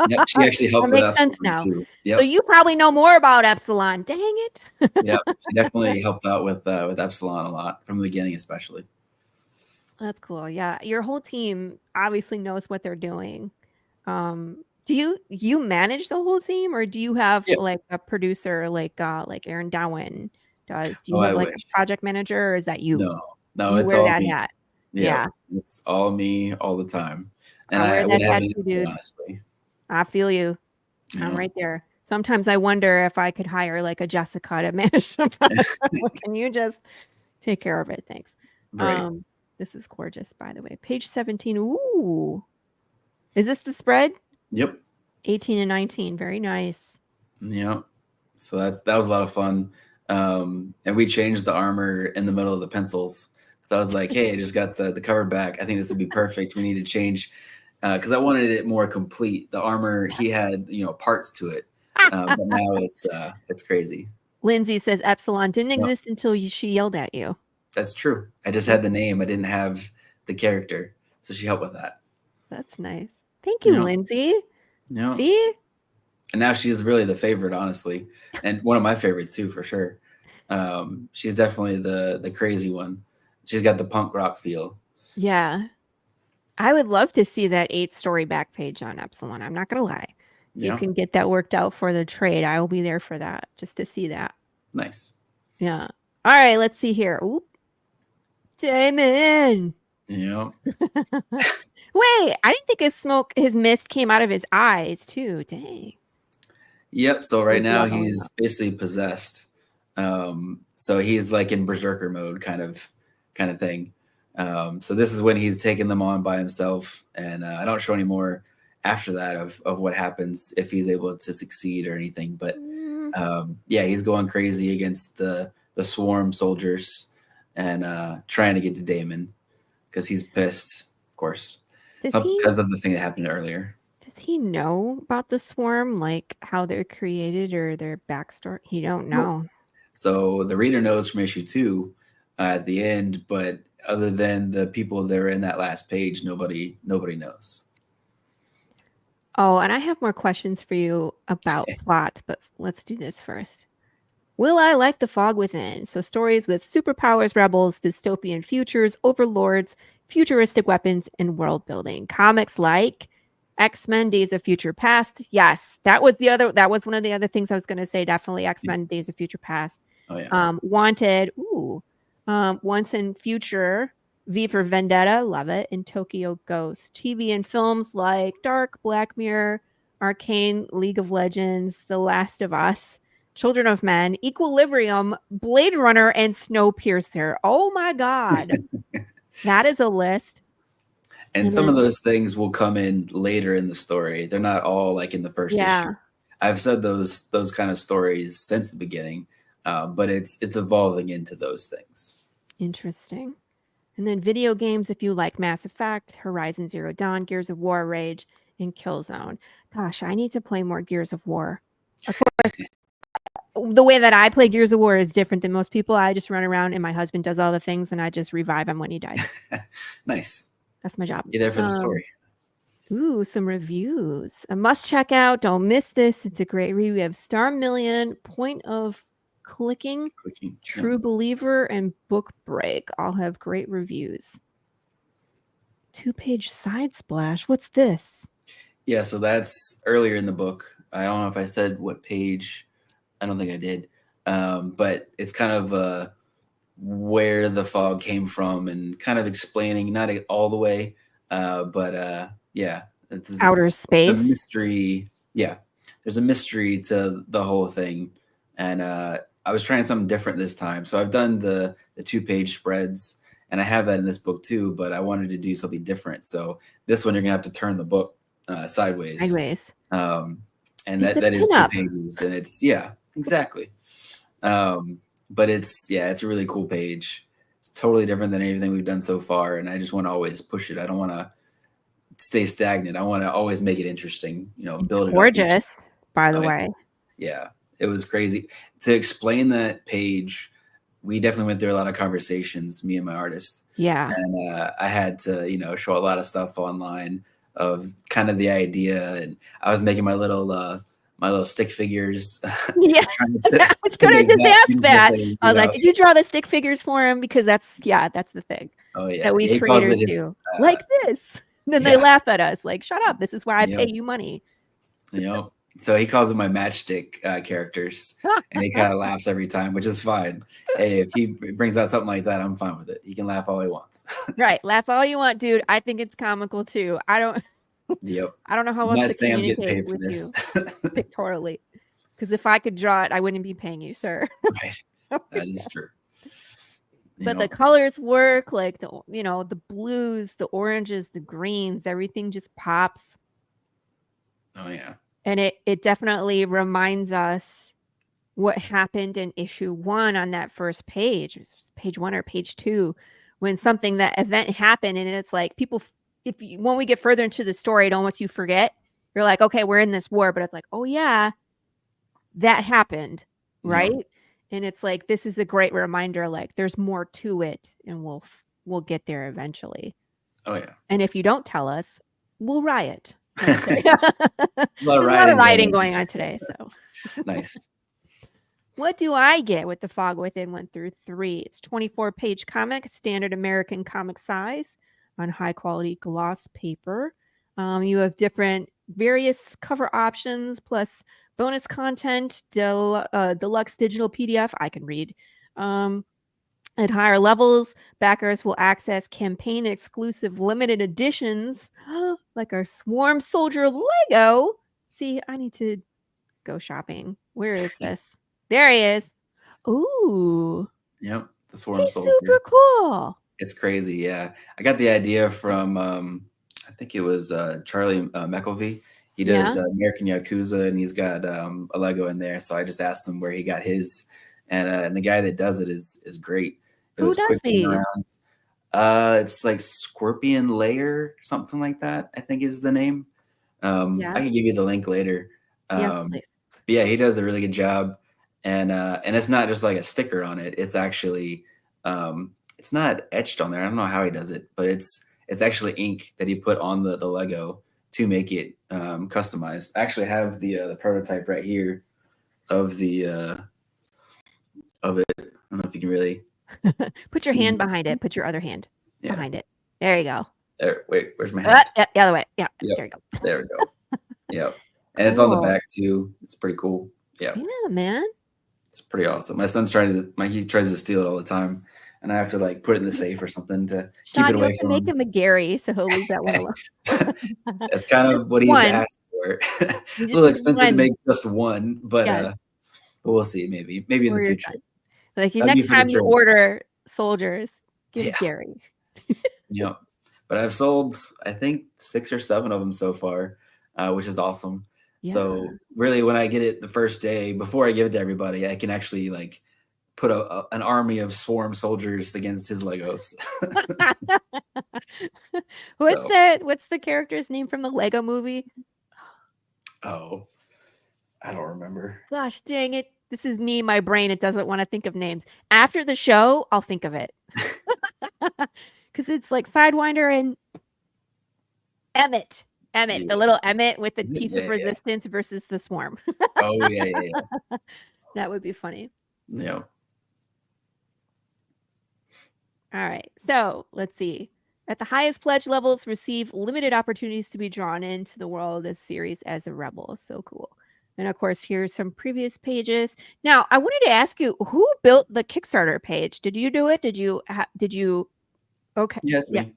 Yep, she actually helped. That makes sense now. Yep. So you probably know more about Epsilon. Dang it. Yeah, she definitely helped out with Epsilon a lot from the beginning, especially. That's cool. Yeah, your whole team obviously knows what they're doing. Do you manage the whole team, or do you have like a producer like Aaron Dowen does? Do you have like a project manager, or is that you? No, you it's wear all that me. hat. Yeah, it's all me all the time, and I I wear would that have hat it too, dude. honestly. I feel you. I'm right there. Sometimes I wonder if I could hire like a Jessica to manage somebody. Can you just take care of it? Thanks. Right. This is gorgeous, by the way. Page 17. Ooh. Is this the spread? Yep. 18 and 19. Very nice. Yeah. So that was a lot of fun. And we changed the armor in the middle of the pencils. So I was like, hey, I just got the cover back. I think this would be perfect. We need to change because I wanted it more complete. The armor, he had, parts to it. But now it's crazy. Lindsay says Epsilon didn't exist until she yelled at you. That's true. I just had the name. I didn't have the character. So she helped with that. That's nice. Thank you, Lindsay. Yeah. See? And now she's really the favorite, honestly. And one of my favorites too, for sure. She's definitely the crazy one. She's got the punk rock feel. Yeah. I would love to see that 8-story back page on Epsilon. I'm not going to lie. You can get that worked out for the trade. I will be there for that, just to see that. Nice. Yeah. All right, let's see here. Oop. Damon. Yeah. Wait, I didn't think his mist came out of his eyes too. Dang. Yep. So right now he's basically possessed. So he's like in berserker mode kind of thing. So this is when he's taking them on by himself, and I don't show any more after that of what happens if he's able to succeed or anything. But he's going crazy against the swarm soldiers and trying to get to Damon because he's pissed, of course, because of the thing that happened earlier. Does he know about the swarm, like how they're created or their backstory? He don't know. So the reader knows from issue 2 at the end, but other than the people that are in that last page, nobody knows. Oh, and I have more questions for you about plot, but let's do this first. Will I like The Fog Within? So stories with superpowers, rebels, dystopian futures, overlords, futuristic weapons, and world building. Comics like X-Men Days of Future Past. Yes, that was one of the other things I was going to say. Definitely X-Men Days of Future Past. Oh yeah. Wanted. Once and Future. V for Vendetta. Love it. And Tokyo Ghost. TV and films like Dark, Black Mirror, Arcane, League of Legends, The Last of Us, Children of Men, Equilibrium, Blade Runner, and Snowpiercer. Oh my God. That is a list. And some of those things will come in later in the story. They're not all like in the first issue. I've said those kind of stories since the beginning, but it's evolving into those things. Interesting. And then video games, if you like Mass Effect, Horizon Zero Dawn, Gears of War, Rage, and Killzone. Gosh, I need to play more Gears of War. Of course, the way that I play Gears of War is different than most people. I just run around and my husband does all the things and I just revive him when he dies. Nice. That's my job. You're there for the story. Ooh, some reviews. A must check out. Don't miss this. It's a great read. We have Star Million, Point of Clicking, True Believer, and Book Break. All have great reviews. 2-page side splash. What's this? Yeah, so that's earlier in the book. I don't know if I said what page. I don't think I did. But it's kind of where the fog came from and kind of explaining, not all the way, but yeah. It's outer space. A mystery. Yeah, there's a mystery to the whole thing. And I was trying something different this time. So I've done the 2-page spreads, and I have that in this book too, but I wanted to do something different. So this one, you're going to have to turn the book sideways. And that is 2 pages, and it's, yeah, exactly. But it's a really cool page. It's totally different than anything we've done so far. And I just want to always push it. I don't want to stay stagnant. I want to always make it interesting, build it. Gorgeous, by the way. Yeah, it was crazy to explain that page. We definitely went through a lot of conversations, me and my artist. Yeah. And I had to, show a lot of stuff online of kind of the idea. And I was making my little stick figures. Yeah. I was going to just ask that. I was like, did you draw the stick figures for him? Because that's the thing. Oh, yeah. That we creators do. Like this. And then they laugh at us like, shut up. This is why I pay you money. So he calls them my matchstick characters, and he kind of laughs every time, which is fine. Hey, if he brings out something like that, I'm fine with it. He can laugh all he wants. Right. Laugh all you want, dude. I think it's comical too. I don't know how else to communicate with you pictorially. Because if I could draw it, I wouldn't be paying you, sir. Right. That is true. But the colors work, like the blues, the oranges, the greens, everything just pops. Oh yeah. And it definitely reminds us what happened in issue 1 on that first page. It was page 1 or page 2, when that event happened, and it's like people. When we get further into the story, it almost you forget. You're like, okay, we're in this war, but it's like, oh yeah, that happened, right? Yeah. And it's like, this is a great reminder. Like, there's more to it, and we'll get there eventually. Oh yeah. And if you don't tell us, we'll riot. There's a lot of rioting going on today. So nice. What do I get with The Fog Within 1 through 3? It's 24-page comic, standard American comic size, on high quality gloss paper. You have various cover options plus bonus content, deluxe digital PDF I can read. At higher levels, backers will access campaign exclusive limited editions like our Swarm Soldier Lego. See, I need to go shopping. Where is this? There he is. Ooh. Yep. The Swarm Soldier. Super cool. It's crazy. Yeah. I got the idea from, I think it was Charlie McElvey. He does American Yakuza, and he's got a Lego in there. So I just asked him where he got his. And the guy that does it is great. It was quick turnaround. It's like Scorpion Lair, something like that, I think is the name. I can give you the link later. Yes, please. But yeah, he does a really good job. And it's not just like a sticker on it. It's actually it's not etched on there. I don't know how he does it, but it's actually ink that he put on the Lego to make it customized. I actually have the prototype right here of it. I don't know if you can really put your hand behind it. Put your other hand behind it. There you go. There, wait, where's my hand? Yeah, the other way. Yeah, Yep. there you go. There we go. Yep. And it's on the Cool. back too. It's pretty cool. Yeah. Yeah, man. It's pretty awesome. My son's he tries to steal it all the time. And I have to like put it in the safe or something to Sean, keep it you away have to from make him. him a Gary, so he'll leave that one alone. That's kind of what he's one. asked for. You A just little need expensive to one. make just one, but Yes. but we'll see. Maybe in For the your future. son. Like That'd be next for the time you trade. order soldiers, give Yeah. Gary. Yeah. But I've sold, I think, 6 or 7 of them so far, which is awesome. Yeah. So really, when I get it the first day, before I give it to everybody, I can actually like put an army of swarm soldiers against his Legos. What's the character's name from the Lego movie? Oh, I don't remember. Gosh, dang it. This is me, my brain. It doesn't want to think of names. After the show, I'll think of it. Because it's like Sidewinder and Emmett. Emmett, the little Emmett with the piece of resistance versus the swarm. Oh, yeah. That would be funny. Yeah. All right. So let's see. At the highest pledge levels, receive limited opportunities to be drawn into the world of this series as a rebel. So cool. And of course, here's some previous pages. Now, I wanted to ask you, who built the Kickstarter page? Did you do it? Did you? Okay. Yeah, it's me.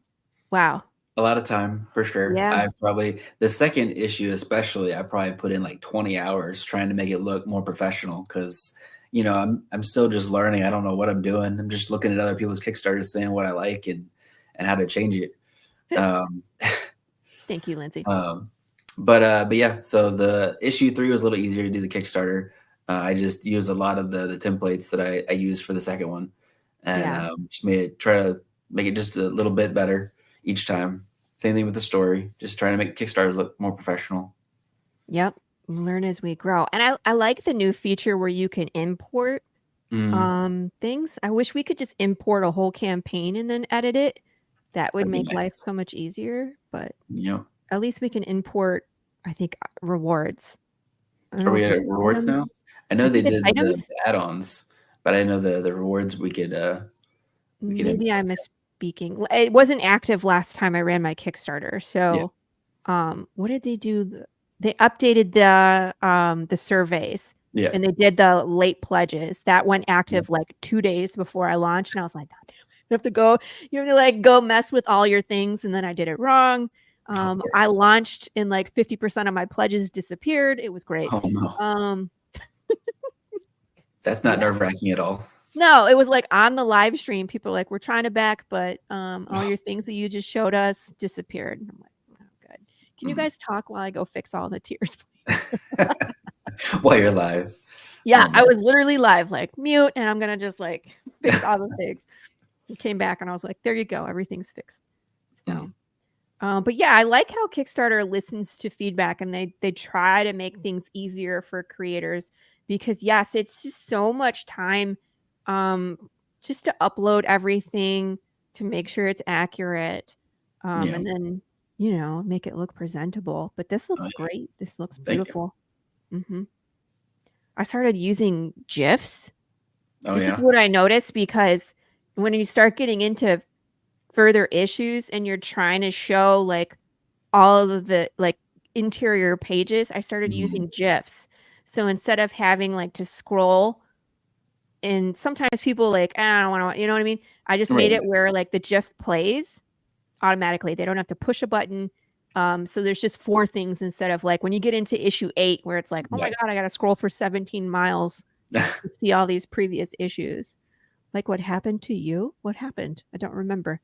Wow. A lot of time for sure. Yeah. I probably the second issue, especially, I probably put in like 20 hours trying to make it look more professional because I'm still just learning. I don't know what I'm doing. I'm just looking at other people's Kickstarters, saying what I like and how to change it. Thank you, Lindsay. But yeah, so the issue 3 was a little easier to do the Kickstarter. I just used a lot of the templates that I used for the second one, and just try to make it just a little bit better each time. Same thing with the story, just trying to make Kickstarters look more professional. Yep. Learn as we grow. And I like the new feature where you can import things. I wish we could just import a whole campaign and then edit it. That would make life so much easier. But at least we can import, I think, rewards. Are we at rewards now? I know they did the add-ons, but I know the rewards we could maybe I'm misspeaking. It wasn't active last time I ran my Kickstarter. So what did they do? They updated the surveys. Yeah. And they did the late pledges. That went active like 2 days before I launched. And I was like, God damn it. You have to like go mess with all your things. And then I did it wrong. I launched and like 50% of my pledges disappeared. It was great. Oh no. That's not nerve-wracking at all. No, it was like on the live stream. People were like, we're trying to back, but all your things that you just showed us disappeared. And I'm like, oh, good. Can you guys talk while I go fix all the tiers, please? While you're live. Yeah, I was literally live, like mute, and I'm gonna just like fix all the things. I came back and I was like, there you go, everything's fixed. So, but yeah, I like how Kickstarter listens to feedback and they try to make things easier for creators because yes, it's just so much time just to upload everything to make sure it's accurate and then make it look presentable. But this looks great. This looks beautiful. I started using GIFs. This is what I noticed because when you start getting into further issues and you're trying to show like all of the like interior pages, I started using GIFs. So instead of having like to scroll, and sometimes people like, I don't want to, you know what I mean? I just made it where like the GIF plays automatically. They don't have to push a button. So there's just 4 things instead of like when you get into issue 8 where it's like, oh my God, I got to scroll for 17 miles to see all these previous issues. Like what happened to you? What happened? I don't remember.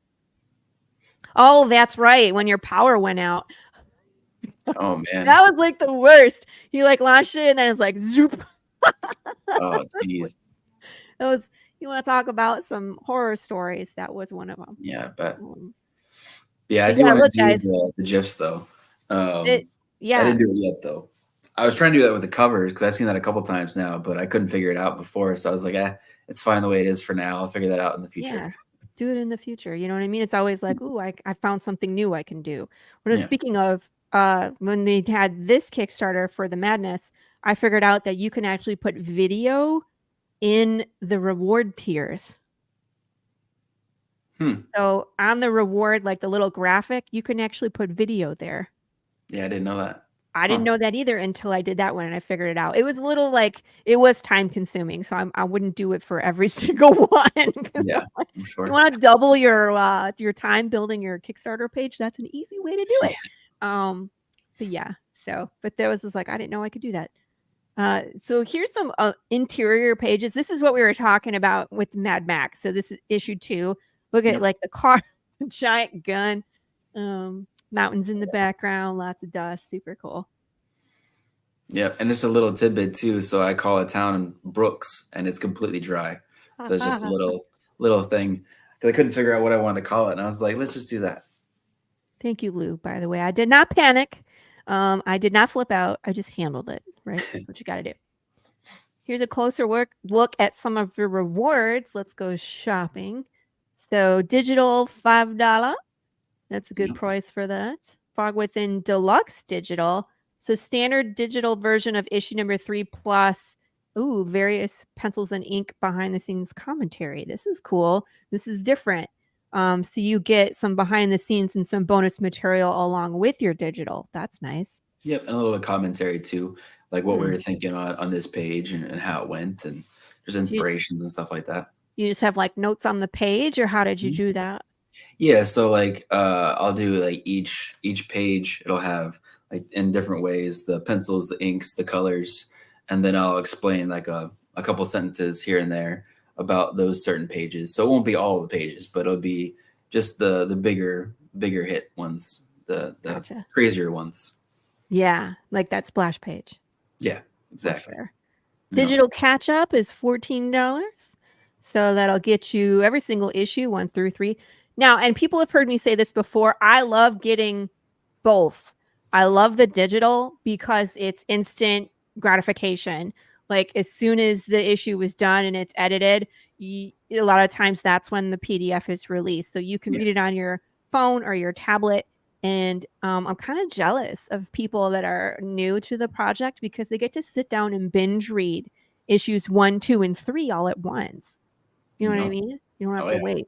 Oh, that's right. When your power went out. Oh man. That was like the worst. He like launched it and then it's like zoop. Oh jeez. That was, you want to talk about some horror stories? That was one of them. Yeah, but I do want to do the GIFs though. I didn't do it yet though. I was trying to do that with the covers because I've seen that a couple times now, but I couldn't figure it out before. So I was like, it's fine the way it is for now. I'll figure that out in the future. Yeah, do it in the future. You know what I mean? It's always like, ooh, I found something new I can do. Speaking of, when they had this Kickstarter for the Madness, I figured out that you can actually put video in the reward tiers. So on the reward, like the little graphic, you can actually put video there. Yeah, I didn't know that. I didn't know that either until I did that one and I figured it out. It was a little like, it was time consuming. So I wouldn't do it for every single one. Yeah, I'm sure. You want to double your time building your Kickstarter page? That's an easy way to do it. But yeah, but there was just like, I didn't know I could do that. So here's some interior pages. This is what we were talking about with Mad Max. So this is issue 2. Look at like the car, giant gun, mountains in the background, lots of dust, super cool. Yep, and just a little tidbit too. So I call a town Brooks, and it's completely dry. So it's just a little thing because I couldn't figure out what I wanted to call it, and I was like, let's just do that. Thank you, Lou. By the way, I did not panic. I did not flip out. I just handled it. Right, what you got to do. Here's a closer look at some of your rewards. Let's go shopping. So digital $5. That's a good price for that. Fog Within Deluxe Digital. So standard digital version of issue number 3 plus various pencils and ink behind the scenes commentary. This is cool. This is different. So you get some behind the scenes and some bonus material along with your digital. That's nice. Yep, and a little commentary too, like what we were thinking on this page and how it went, and there's inspirations and stuff like that. You just have like notes on the page, or how did you do that? Yeah, so like I'll do like each page, it'll have like in different ways the pencils, the inks, the colors, and then I'll explain like a couple sentences here and there about those certain pages. So it won't be all the pages, but it'll be just the bigger hit ones, the Gotcha. crazier ones. Yeah, like that splash page. Yeah, exactly. Sure. Digital catch up is $14. So that'll get you every single issue 1 through 3. Now, and people have heard me say this before, I love getting both. I love the digital because it's instant gratification. Like as soon as the issue was done and it's edited, a lot of times that's when the PDF is released. So you can read it on your phone or your tablet. And I'm kind of jealous of people that are new to the project because they get to sit down and binge read issues 1, 2, and 3 all at once. You know what I mean? You don't have to wait.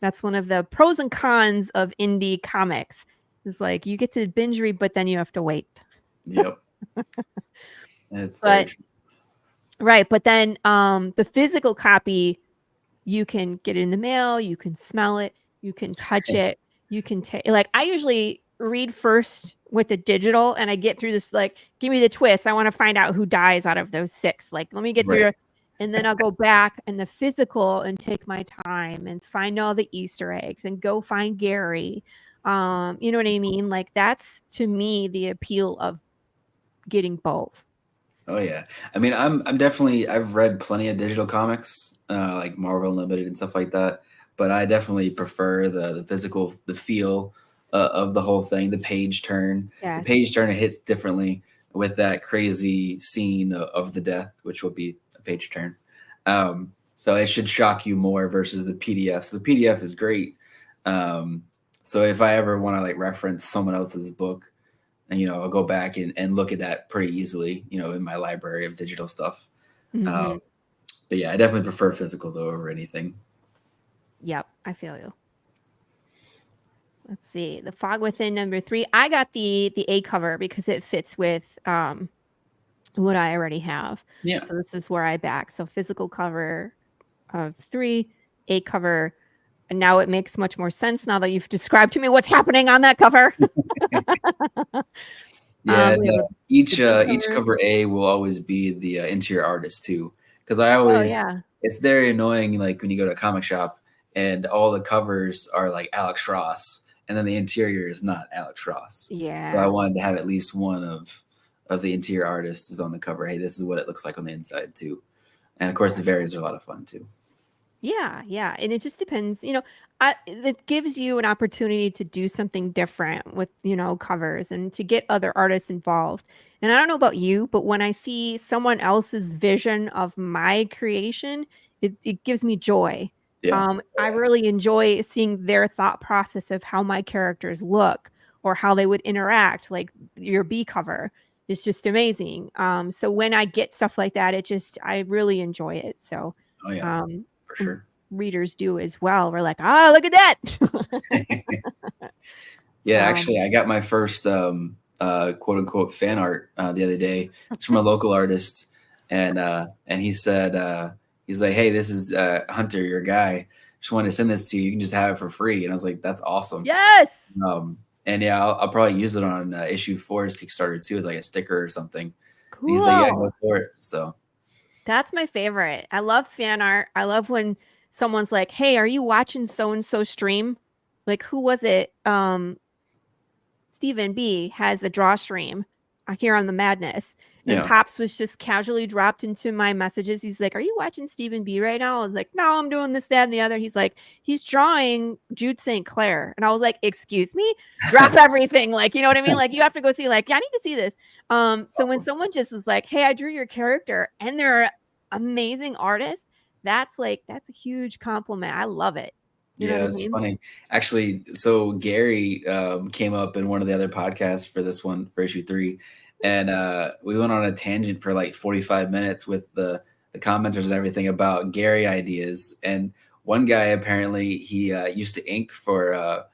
That's one of the pros and cons of indie comics. It's like you get to binge read, but then you have to wait. Yep. Right. But then the physical copy, you can get it in the mail, you can smell it, you can touch it. You can take, like, I usually read first with the digital and I get through this, like, give me the twist. I want to find out who dies out of those 6. Like, let me get through, and then I'll go back in the physical and take my time and find all the Easter eggs and go find Gary. You know what I mean? Like, that's to me the appeal of getting both. Oh yeah. I mean, I'm definitely, I've read plenty of digital comics, like Marvel Unlimited and stuff like that. But I definitely prefer the physical, the feel of the whole thing, the page turn. Yes. The page turn, it hits differently with that crazy scene of the death, which will be a page turn. So it should shock you more versus the PDF. So the PDF is great. So if I ever want to like reference someone else's book, and I'll go back and look at that pretty easily, in my library of digital stuff. But yeah, I definitely prefer physical though over anything. Yep, I feel you. Let's see. The Fog Within number 3. I got the A cover because it fits with what I already have. Yeah. So this is where I back. So physical cover of 3, A cover. And now it makes much more sense now that you've described to me what's happening on that cover. Yeah, each cover A will always be the interior artist too. Because I always, it's very annoying, like when you go to a comic shop and all the covers are like Alex Ross, and then the interior is not Alex Ross. Yeah. So I wanted to have at least one of the interior artists is on the cover. Hey, this is what it looks like on the inside too. And of course, the variants are a lot of fun too. Yeah. And it just depends, it gives you an opportunity to do something different with, covers and to get other artists involved. And I don't know about you, but when I see someone else's vision of my creation, it gives me joy. Yeah. I really enjoy seeing their thought process of how my characters look or how they would interact, like your B cover. It's just amazing. So when I get stuff like that, I really enjoy it. So for sure. readers do as well. We're like, ah, look at that. Yeah, actually, I got my first quote unquote fan art the other day. It's from a local artist, and he said he's like, "Hey, this is Hunter, your guy. Just wanted to send this to you. You can just have it for free." And I was like, "That's awesome." Yes. And yeah, I'll probably use it on issue 4's Kickstarter too, as like a sticker or something. Cool. And he's like, "Yeah, go for it." So that's my favorite. I love fan art. I love when someone's like, "Hey, are you watching so and so stream?" Like, who was it? Stephen B has a draw stream here on the Madness, and Pops was just casually dropped into my messages. He's like, "Are you watching Stephen B right now?" I was like, "No, I'm doing this, that, and the other." He's like, "He's drawing Jude St. Clair," and I was like, "Excuse me, drop everything!" Like, you know what I mean? Like, you have to go see. Like, yeah, I need to see this. So when someone just is like, "Hey, I drew your character," and they're amazing artists, that's a huge compliment. I love it. You know it's funny. Actually, so Gary came up in one of the other podcasts for this one, for issue 3. And we went on a tangent for like 45 minutes with the commenters and everything about Gary ideas. And one guy, apparently, he used to ink for,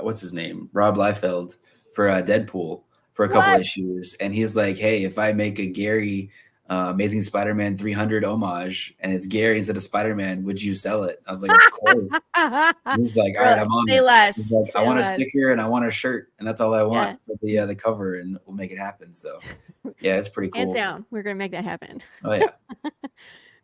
what's his name? Rob Liefeld for Deadpool for a couple issues. And he's like, "Hey, if I make a Gary Amazing Spider-Man 300 homage and it's Gary instead of Spider-Man, would you sell it?" I was like, "Of course." He's like, "All right, I'm on it." He's like, "I want a sticker and I want a shirt, and that's all I want for the cover, and we'll make it happen." So yeah, it's pretty cool. Hands down, we're gonna make that happen. Oh yeah.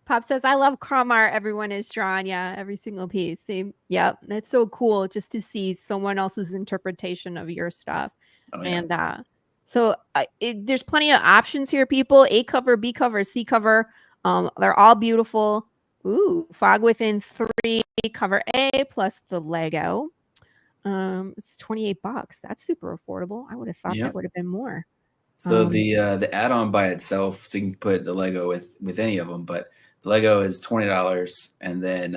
Pop says, "I love chrome art. Everyone is drawn. Yeah, every single piece. Same. Yep, that's so cool just to see someone else's interpretation of your stuff." Oh, yeah. And so there's plenty of options here, people. A cover, B cover, C cover. They're all beautiful. Ooh, Fog Within 3 cover A plus the Lego. It's $28. That's super affordable. I would have thought that would have been more. So the add-on by itself, so you can put the Lego with any of them, but the Lego is $20, and then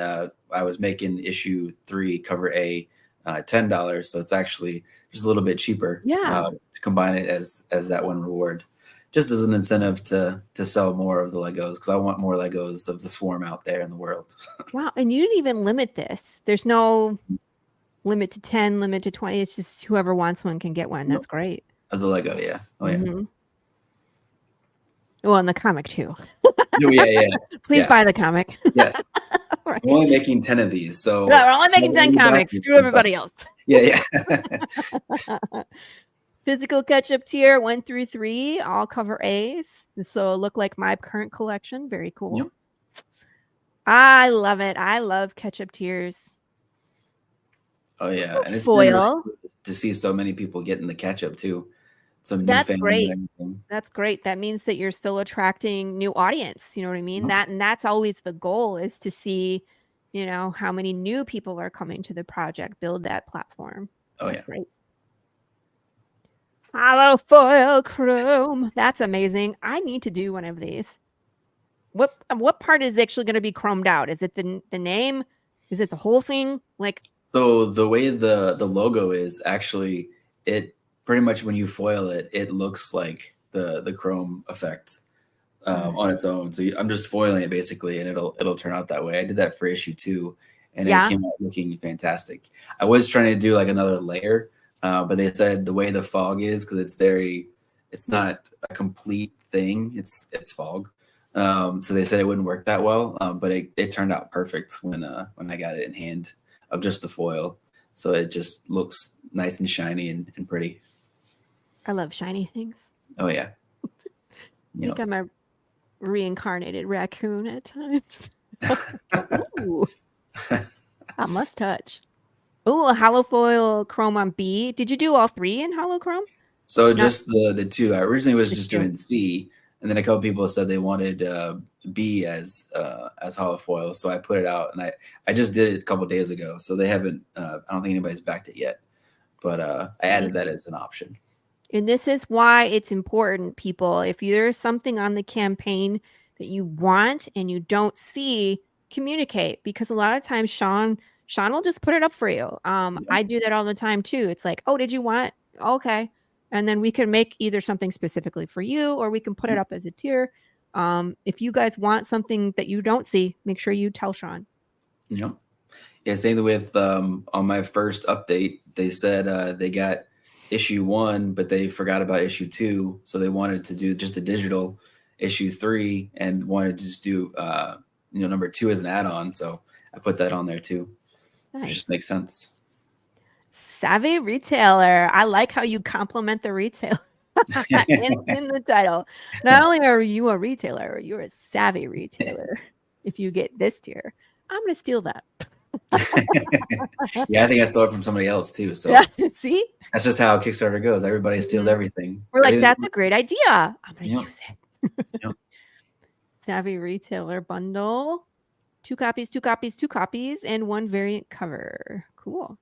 I was making issue 3 cover A $10, so it's actually just a little bit cheaper. Yeah. To combine it as that one reward, just as an incentive to sell more of the Legos, because I want more Legos of the Swarm out there in the world. Wow, and you didn't even limit this. There's no limit to 10, limit to 20. It's just whoever wants one can get one. That's great. Of the Lego, yeah. Oh yeah. Mm-hmm. Well, in the comic too. Oh, yeah. Please buy the comic. Yes. Right. We're only making 10 of these, so no, we're only making 10 comics. Screw everybody else. Yeah. Physical catch-up tier 1 through 3, all cover A's. So look like my current collection. Very cool. Yep. I love it. I love catch-up tiers. Oh yeah, and it's foil. really cool to see so many people getting the catch-up too. Some new fans. Great. And everything. That's great. That means that you're still attracting new audience. You know what I mean? Mm-hmm. That's always the goal, is to see, how many new people are coming to the project, build that platform. That's great. Hollow foil chrome. That's amazing. I need to do one of these. What part is actually going to be chromed out? Is it the name? Is it the whole thing? So the way the logo is, actually, it pretty much, when you foil it, it looks like the chrome effect on its own. So I'm just foiling it basically, and it'll turn out that way. I did that for issue 2, and it came out looking fantastic. I was trying to do like another layer, but they said the way the fog is, because it's not a complete thing. It's fog. So they said it wouldn't work that well, but it turned out perfect when I got it in hand of just the foil. So it just looks nice and shiny and pretty. I love shiny things. Oh yeah. I think I'm a reincarnated raccoon at times. Ooh. I must touch. Oh, a hollow foil chrome on B. Did you do all 3 in hollow chrome? So just the 2. I originally was just doing C, and then a couple people said they wanted B as hollow foil, so I put it out, and I just did it a couple days ago. So they haven't. I don't think anybody's backed it yet, but I added that as an option. And this is why it's important, people. If there's something on the campaign that you want and you don't see, communicate, because a lot of times Sean will just put it up for you. I do that all the time too. It's like, oh, did you want? Okay. And then we can make either something specifically for you, or we can put it up as a tier. If you guys want something that you don't see, make sure you tell Sean. Yep. Yeah, same with on my first update, they said they got issue 1, but they forgot about issue 2, so they wanted to do just the digital issue 3 and wanted to just do number 2 as an add-on. So I put that on there too. Nice. It just makes sense. Savvy retailer. I like how you compliment the retailer in the title. Not only are you a retailer, you're a savvy retailer. If you get this tier, I'm going to steal that. Yeah, I think I stole it from somebody else too. So yeah, see, that's just how Kickstarter goes. Everybody steals everything. We're like, that's a great idea. I'm going to use it. Yep. Savvy retailer bundle. 2 copies, 2 copies, 2 copies, and 1 variant cover. Cool.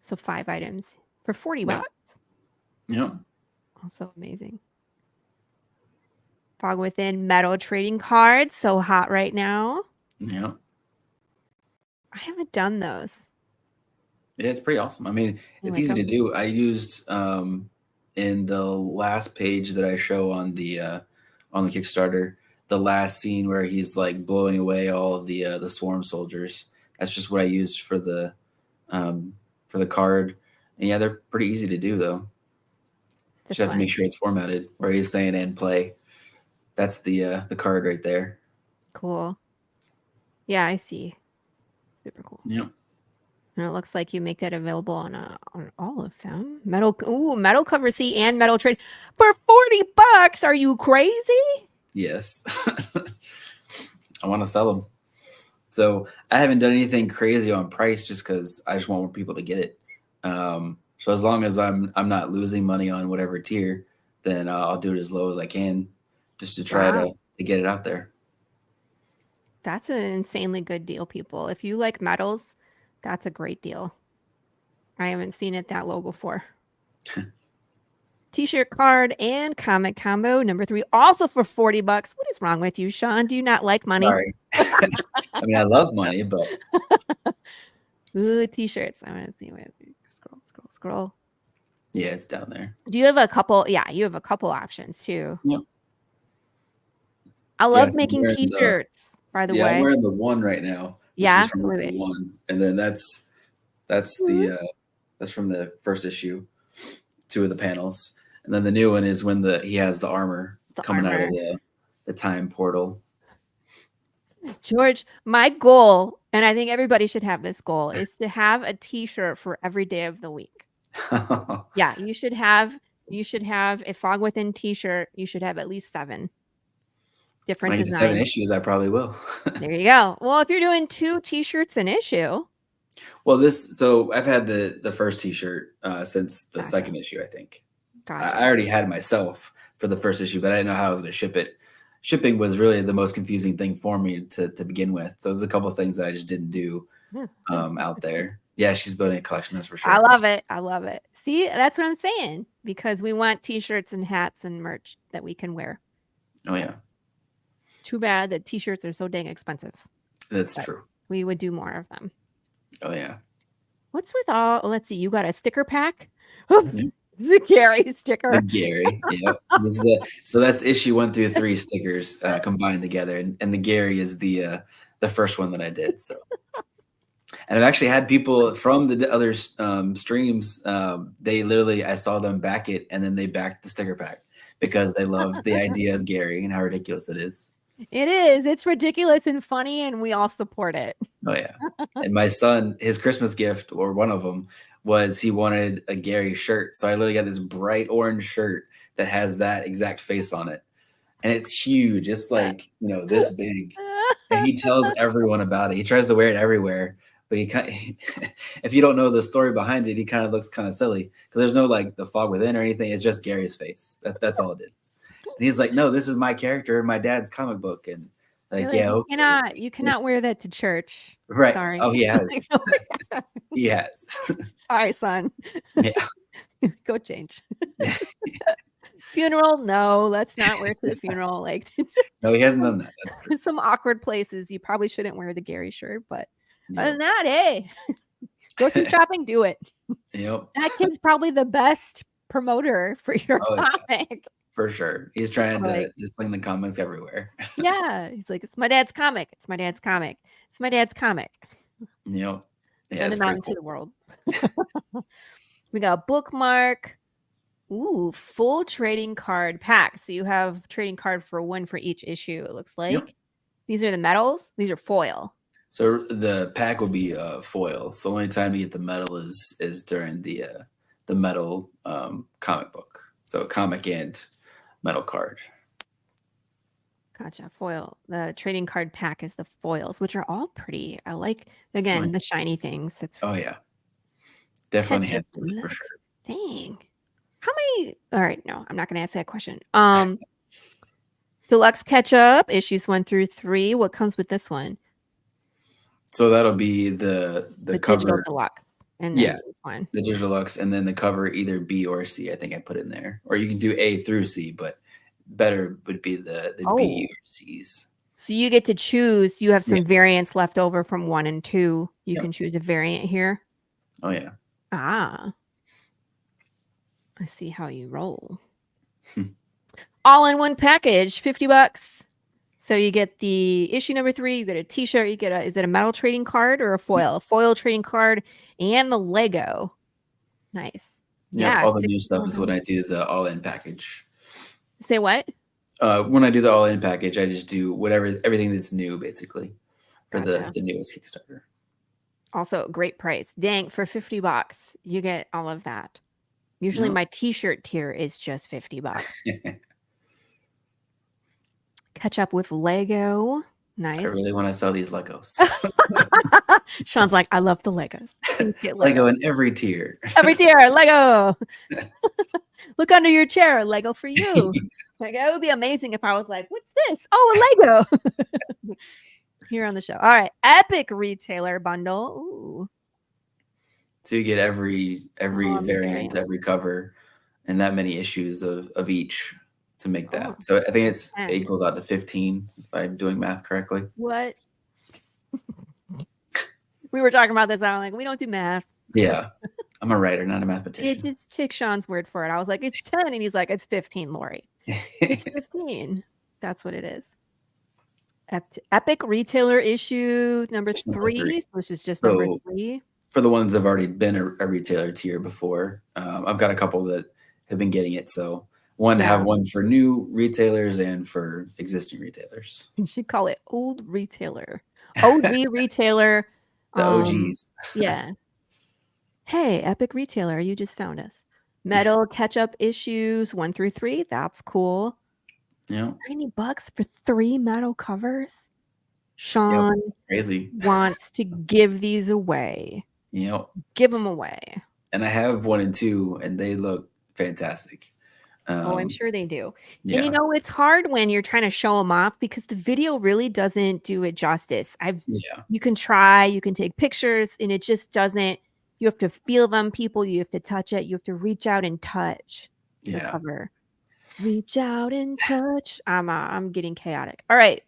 So 5 items for 40 bucks. Yeah. Also amazing. Fog Within metal trading cards. So hot right now. Yeah. I haven't done those. Yeah, it's pretty awesome. I mean, it's like easy to them? do. I used in the last page that I show on the Kickstarter, the last scene where he's like blowing away all of the swarm soldiers. That's just what I used for the card. And yeah, they're pretty easy to do though. Just have to make sure it's formatted where he's saying and play. That's the card right there. Cool. Yeah, I see. Super cool. Yep. And it looks like you make that available on all of them. Metal cover C and metal trade for 40 bucks. Are you crazy? Yes. I want to sell them. So I haven't done anything crazy on price just because I just want more people to get it. So as long as I'm not losing money on whatever tier, then I'll do it as low as I can just to try to get it out there. That's an insanely good deal, people. If you like metals, that's a great deal. I haven't seen it that low before. T-shirt card and comic combo number 3, also for 40 bucks. What is wrong with you, Sean? Do you not like money? Sorry. I mean, I love money, but ooh, t-shirts. I want to see what. Scroll. Yeah, it's down there. Do you have a couple? Yeah, you have a couple options too. Yep. I love making t-shirts. By the way, I'm wearing the 1 right now. Yeah, from the 1, and then that's from the first issue, 2 of the panels, and then the new one is when he has the armor coming out of the time portal. George, my goal, and I think everybody should have this goal, is to have a t-shirt for every day of the week. Yeah, you should have a Fog Within t-shirt. You should have at least 7 different designs. 7 issues, I probably will. There you go. Well, if you're doing 2 t-shirts an issue. Well, so I've had the first t-shirt since the second issue, I think. Gotcha. I already had it myself for the first issue, but I didn't know how I was going to ship it. Shipping was really the most confusing thing for me to begin with. So there's a couple of things that I just didn't do out there. Yeah, she's building a collection, that's for sure. I love it. See, that's what I'm saying. Because we want t-shirts and hats and merch that we can wear. Oh, yeah. Too bad that t-shirts are so dang expensive. That's true. We would do more of them. Oh, yeah. What's with let's see, you got a sticker pack? The Gary sticker. The Gary, yep. So that's issue 1 through 3 stickers combined together. And the Gary is the first one that I did. So, and I've actually had people from the other streams, they literally, I saw them back it and then they backed the sticker pack because they loved the idea of Gary and how ridiculous it is. It is. It's ridiculous and funny, and we all support it. Oh, yeah. And my son, his Christmas gift, or one of them, was he wanted a Gary shirt. So I literally got this bright orange shirt that has that exact face on it. And it's huge. It's like, this big. And he tells everyone about it. He tries to wear it everywhere. But if you don't know the story behind it, he kind of looks kind of silly. Because there's no like the Fog Within or anything. It's just Gary's face. That's all it is. And he's like, no, this is my character in my dad's comic book. And like, yeah, okay. You cannot wear that to church. Right. Sorry. Oh, he has. He has. Sorry, son. Yeah. Go change. Funeral? No, let's not wear to the funeral. Like, no, he hasn't done that. Some awkward places you probably shouldn't wear the Gary shirt, but other than that, hey, go through shopping, do it. Yep. That kid's probably the best promoter for your comic. For sure. He's trying Like- to sling the comics everywhere. Yeah, he's like, it's my dad's comic. It's my dad's comic. It's my dad's comic. Yeah, Send it's him out pretty into cool. the world. We got bookmark. Ooh, full trading card pack. So you have trading card for one for each issue, it looks like. Yep. These are the metals. These are foil. So the pack will be foil. So the only time you get the metal is during the metal comic book. So comic and metal card. Gotcha. Foil. The trading card pack is the foils, which are all pretty. I like, again, Right. the shiny things. That's Oh yeah, definitely Ketchup has to be for nuts. sure. Dang. How many? All right, no, I'm not going to ask that question. Deluxe ketchup issues 1 through 3. What comes with this one? So that'll be the digital cover, deluxe. And then Yeah. one. the digital deluxe, and then the cover either B or C. I think I put in there, or you can do A through C, but better would be the B or C's. So you get to choose. You have some Yeah. variants left over from 1 and 2. You Yep. can choose a variant here. Oh yeah, Ah, I see how you roll. Hmm. All in one package, $50. So you get the issue number 3, you get a t-shirt, you get is it a metal trading card or a foil? A foil trading card and the Lego. Nice. yeah. All the new 60 stuff is when I do the all-in package. Say what? When I do the all-in package, I just do everything that's new, basically, for Gotcha. the newest Kickstarter. Also, great price. Dang, for $50, you get all of that. Usually Yep. my t-shirt tier is just $50. Catch up with Lego. I Nice. really want to sell these Legos. Sean's like, I love the Legos. Please get Lego in every tier. Every tier, Lego. Look under your chair, Lego for you. Like, it would be amazing if I was like, what's this? Oh, a Lego. Here on the show. All right. Epic retailer bundle. Ooh. So you get every the variant, variant. every cover, and that many issues of each to make that. Oh, So I think it 10. equals out to 15 if I'm doing math correctly. What? We were talking about this. I'm like, we don't do math. Yeah. I'm a writer, not a It mathematician. just took Sean's word for it. I was like, it's 10. And he's like, it's 15, Laurie. It's 15. That's what it is. Epic retailer issue number It's number 3. three. So this is just number So- 3. For the ones that have already been a retailer tier before, I've got a couple that have been getting it. So one to Yeah. have one for new retailers and for existing retailers. You should call it old retailer. OG retailer. The OGs. Yeah. Hey, Epic retailer, you just found us. Metal catch-up issues 1 through 3. That's cool. Yeah. $90 for 3 metal covers. Sean Crazy. wants to give these away. Yep. Give them away. And I have 1 and 2, and they look fantastic. Oh, I'm sure they do. Yeah. And you know, it's hard when you're trying to show them off because the video really doesn't do it justice. Yeah. You can try, you can take pictures, and it just doesn't. You have to feel them, people. You have to touch it. You have to reach out and touch the Yeah. cover. Reach out and touch. I'm getting chaotic. All right,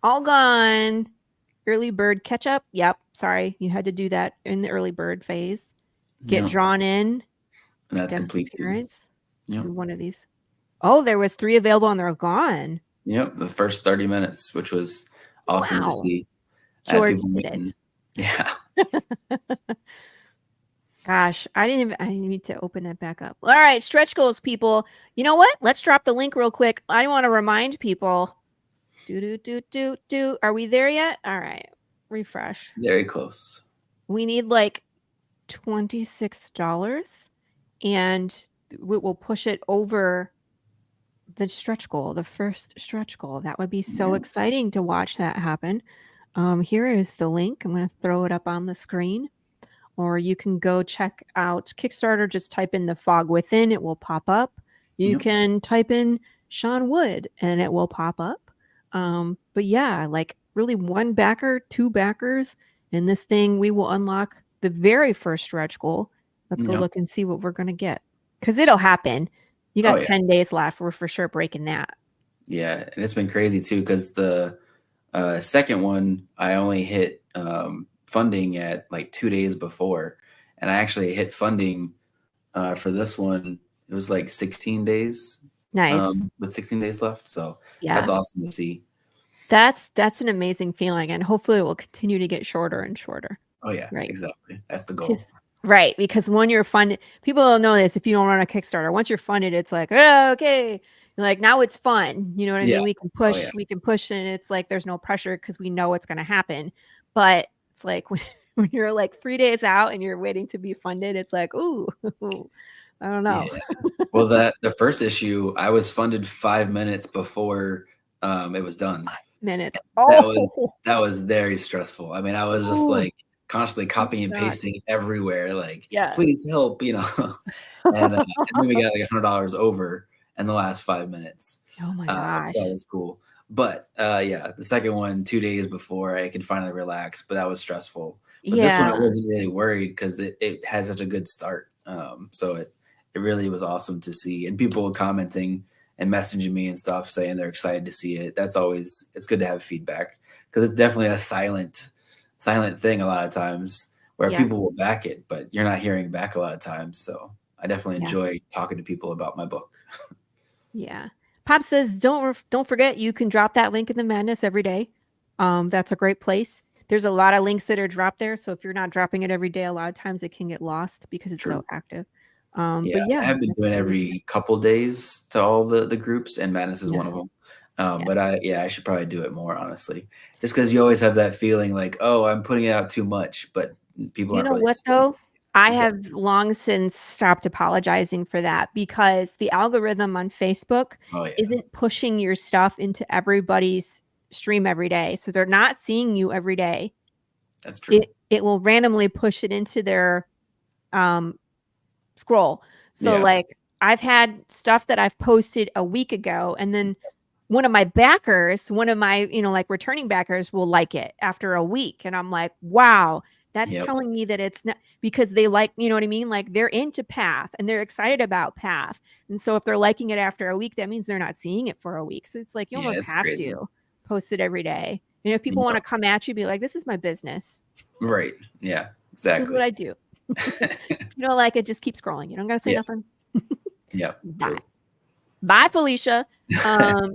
all gone. Early bird catch up. Yep. Sorry, you had to do that in the early bird phase. Get Yep. drawn in. And that's Guest complete. too. appearance. Yep. So one of these. Oh, there was 3 available and they're gone. Yep. The first 30 minutes, which was awesome Wow. to see. I had George people did making- it. Yeah. Gosh, I didn't need to open that back up. All right, stretch goals, people. You know what? Let's drop the link real quick. I want to remind people. Do. Are we there yet? All right. Refresh. Very close. We need like $26 and we will push it over the stretch goal, the first stretch goal. That would be so Yeah. exciting to watch that happen. Here is the link. I'm going to throw it up on the screen. Or you can go check out Kickstarter. Just type in The Fog Within. It will pop up. You Yep. can type in Sean Wood and it will pop up. But yeah, like really 1 backer, 2 backers. And this thing, we will unlock the very first stretch goal. Let's go Yep. look and see what we're going to get. Because it'll happen. You got Oh, yeah. 10 days left. We're for sure breaking that. Yeah. And it's been crazy too, because the second one, I only hit funding at like 2 days before. And I actually hit funding for this one. It was like 16 days Nice. with 16 days left. So Yeah. that's awesome to see. That's an amazing feeling, and hopefully it will continue to get shorter and shorter. Oh yeah, Right. exactly. That's the goal. Right, because when you're funded, people don't know this. If you don't run a Kickstarter, once you're funded, it's like, oh, okay, like now it's fun. You know what I Yeah. mean? We can push, and it's like there's no pressure because we know what's going to happen. But it's like when you're like 3 days out and you're waiting to be funded, it's like, ooh, I don't know. Yeah. Well, the first issue, I was funded 5 minutes before it was done. Minutes. That was very stressful. I mean, I was just Ooh. like constantly copying and pasting everywhere, like, Yeah. please help, you know. and then we got like $100 over in the last 5 minutes. Oh my gosh. So that was cool. But yeah, the second one, 2 days before I could finally relax, but that was stressful. But this one I wasn't really worried because it had such a good start. So it really was awesome to see, and people commenting and messaging me and stuff saying they're excited to see it. It's good to have feedback because it's definitely a silent thing a lot of times where people will back it, but you're not hearing back a lot of times. So I definitely enjoy talking to people about my book. Yeah. Pop says, don't forget, you can drop that link in the madness every day. That's a great place. There's a lot of links that are dropped there. So if you're not dropping it every day, a lot of times it can get lost because it's so active. But yeah, I have been doing every couple days to all the groups, and Madness is one of them. But I should probably do it more, honestly, just because you always have that feeling like, oh, I'm putting it out too much, but people aren't you know really what though? I have long since stopped apologizing for that because the algorithm on Facebook isn't pushing your stuff into everybody's stream every day. So they're not seeing you every day. That's true. It will randomly push it into their scroll. So like I've had stuff that I've posted a week ago, and then one of my like returning backers will like it after a week. And I'm like, wow, that's telling me that it's not because they like, you know what I mean? Like they're into Path and they're excited about Path. And so if they're liking it after a week, that means they're not seeing it for a week. So it's like, you almost have to post it every day. And if people want to come at you, be like, this is my business. Right. Yeah, exactly. This is what I do. You know, like it just keeps scrolling. You don't got to say nothing. Yeah. Bye, Felicia.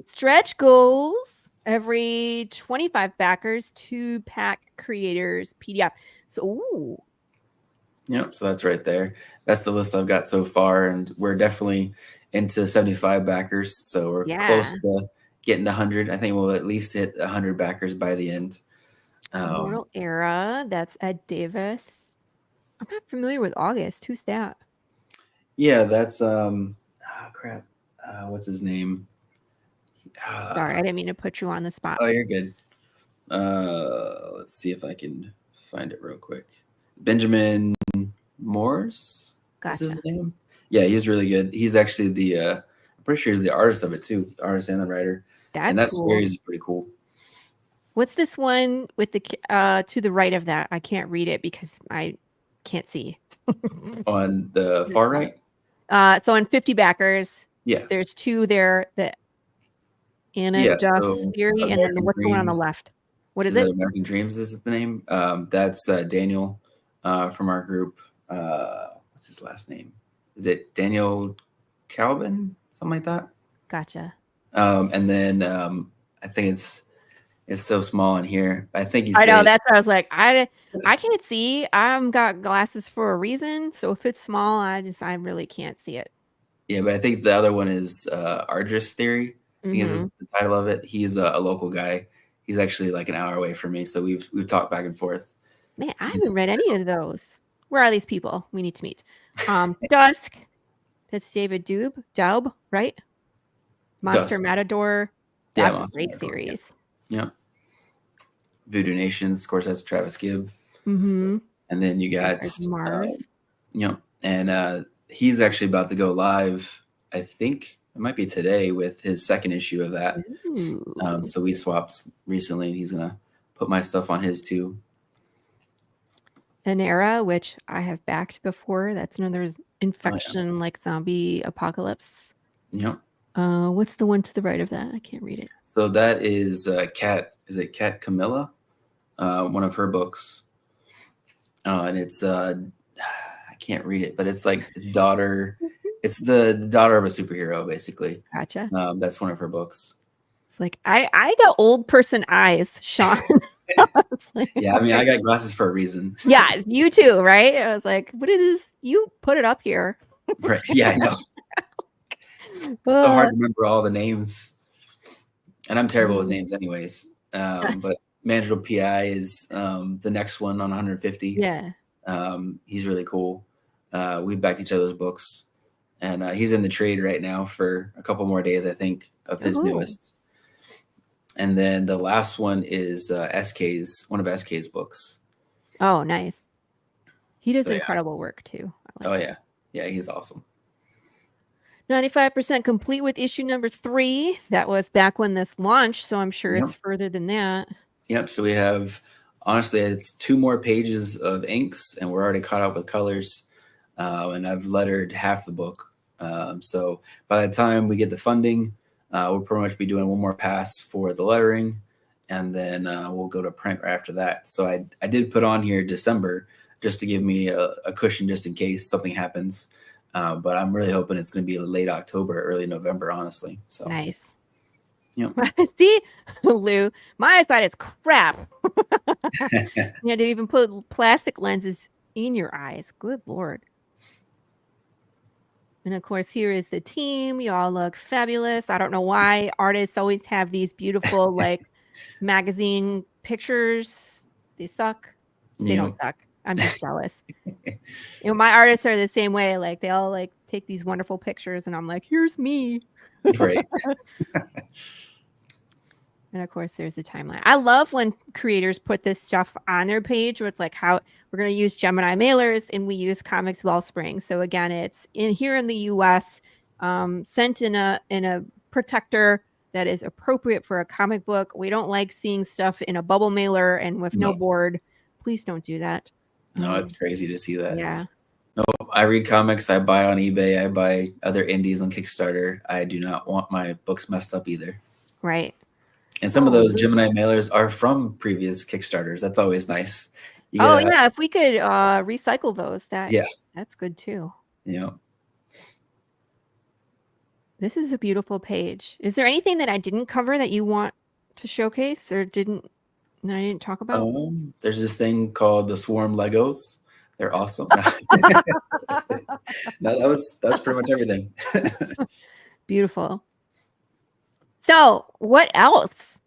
Stretch goals every 25 backers, 2-pack creators PDF. So, so that's right there. That's the list I've got so far, and we're definitely into 75 backers. So we're close to getting to 100. I think we'll at least hit 100 backers by the end. Immortal Era. That's Ed Davis. I'm not familiar with August. Who's that? Yeah, that's crap. What's his name? Sorry, I didn't mean to put you on the spot. Oh, you're good. Let's see if I can find it real quick. Benjamin Morse. Gotcha. Is his name? Yeah, he's really good. He's actually I'm pretty sure he's the artist of it too, the artist and the writer. That's and that cool. series is pretty cool. What's this one with the to the right of that? I can't read it because I can't see. On the far right? So on 50 backers, there's two there that Anna Duff's Theory, and then what's the one on the left? What is it? American Dreams is the name. That's Daniel from our group. What's his last name? Is it Daniel Calvin? Something like that. Gotcha. And then I think it's so small in here. I think I know, that's what I was like. I can't see. I've got glasses for a reason. So if it's small, I really can't see it. Yeah, but I think the other one is Ardris Theory. I think is the title of it. He's a local guy. He's actually like an hour away from me, so we've talked back and forth. Man, I haven't read any of those. Where are these people? We need to meet. Dusk. That's David Daub, right? Monster Dusk. Matador. That's a great series. Yeah. Voodoo Nations, of course, that's Travis Gibb. Mm-hmm. And then you got Mars. And he's actually about to go live. I think it might be today with his second issue of that. So we swapped recently, and he's gonna put my stuff on his too. An Era, which I have backed before. That's another infection like zombie apocalypse. Yep. What's the one to the right of that? I can't read it. So that is Cat. Is it Cat Camilla? One of her books. And it's I can't read it, but it's like his daughter It's the daughter of a superhero, basically. Gotcha. That's one of her books. It's like I got old person eyes, Sean. Like, Yeah, I mean, I got glasses for a reason. yeah, you too, right? I was like, what it is? You put it up here. Right. Yeah, I know. It's so hard to remember all the names, and I'm terrible with names, anyways. But Mandrill PI is the next one on 150. Yeah. He's really cool. We backed each other's books, and he's in the trade right now for a couple more days, I think, of his newest. And then the last one is one of SK's books. Oh, nice. He does incredible work too. Yeah. Yeah, he's awesome. 95% complete with issue number 3. That was back when this launched, so I'm sure it's further than that. Yep. So we have, honestly, it's 2 more pages of inks, and we're already caught up with colors. And I've lettered half the book. So by the time we get the funding, we'll pretty much be doing one more pass for the lettering, and then we'll go to print right after that. So I did put on here December just to give me a cushion just in case something happens. But I'm really hoping it's going to be late October, early November, honestly. So nice. Yep. See, Lou, my eyesight is crap. You had to even put plastic lenses in your eyes. Good Lord. And of course, here is the team. You all look fabulous. I don't know why artists always have these beautiful like magazine pictures. They suck. They don't suck. I'm just jealous. My artists are the same way. Like they all like take these wonderful pictures, and I'm like, here's me. Right. And of course, there's the timeline. I love when creators put this stuff on their page where it's like how we're going to use Gemini mailers and we use Comics Wellspring. So again, it's here in the US, sent in a protector that is appropriate for a comic book. We don't like seeing stuff in a bubble mailer and with no board. Please don't do that. No, it's crazy to see that. Yeah. No, I read comics. I buy on eBay. I buy other indies on Kickstarter. I do not want my books messed up either. Right. And some of those Gemini mailers are from previous Kickstarters. That's always nice. Yeah. If we could recycle those, that's good too. Yeah. This is a beautiful page. Is there anything that I didn't cover that you want to showcase or I didn't talk about? There's this thing called the Swarm Legos. They're awesome. No, that's pretty much everything. Beautiful. So what else?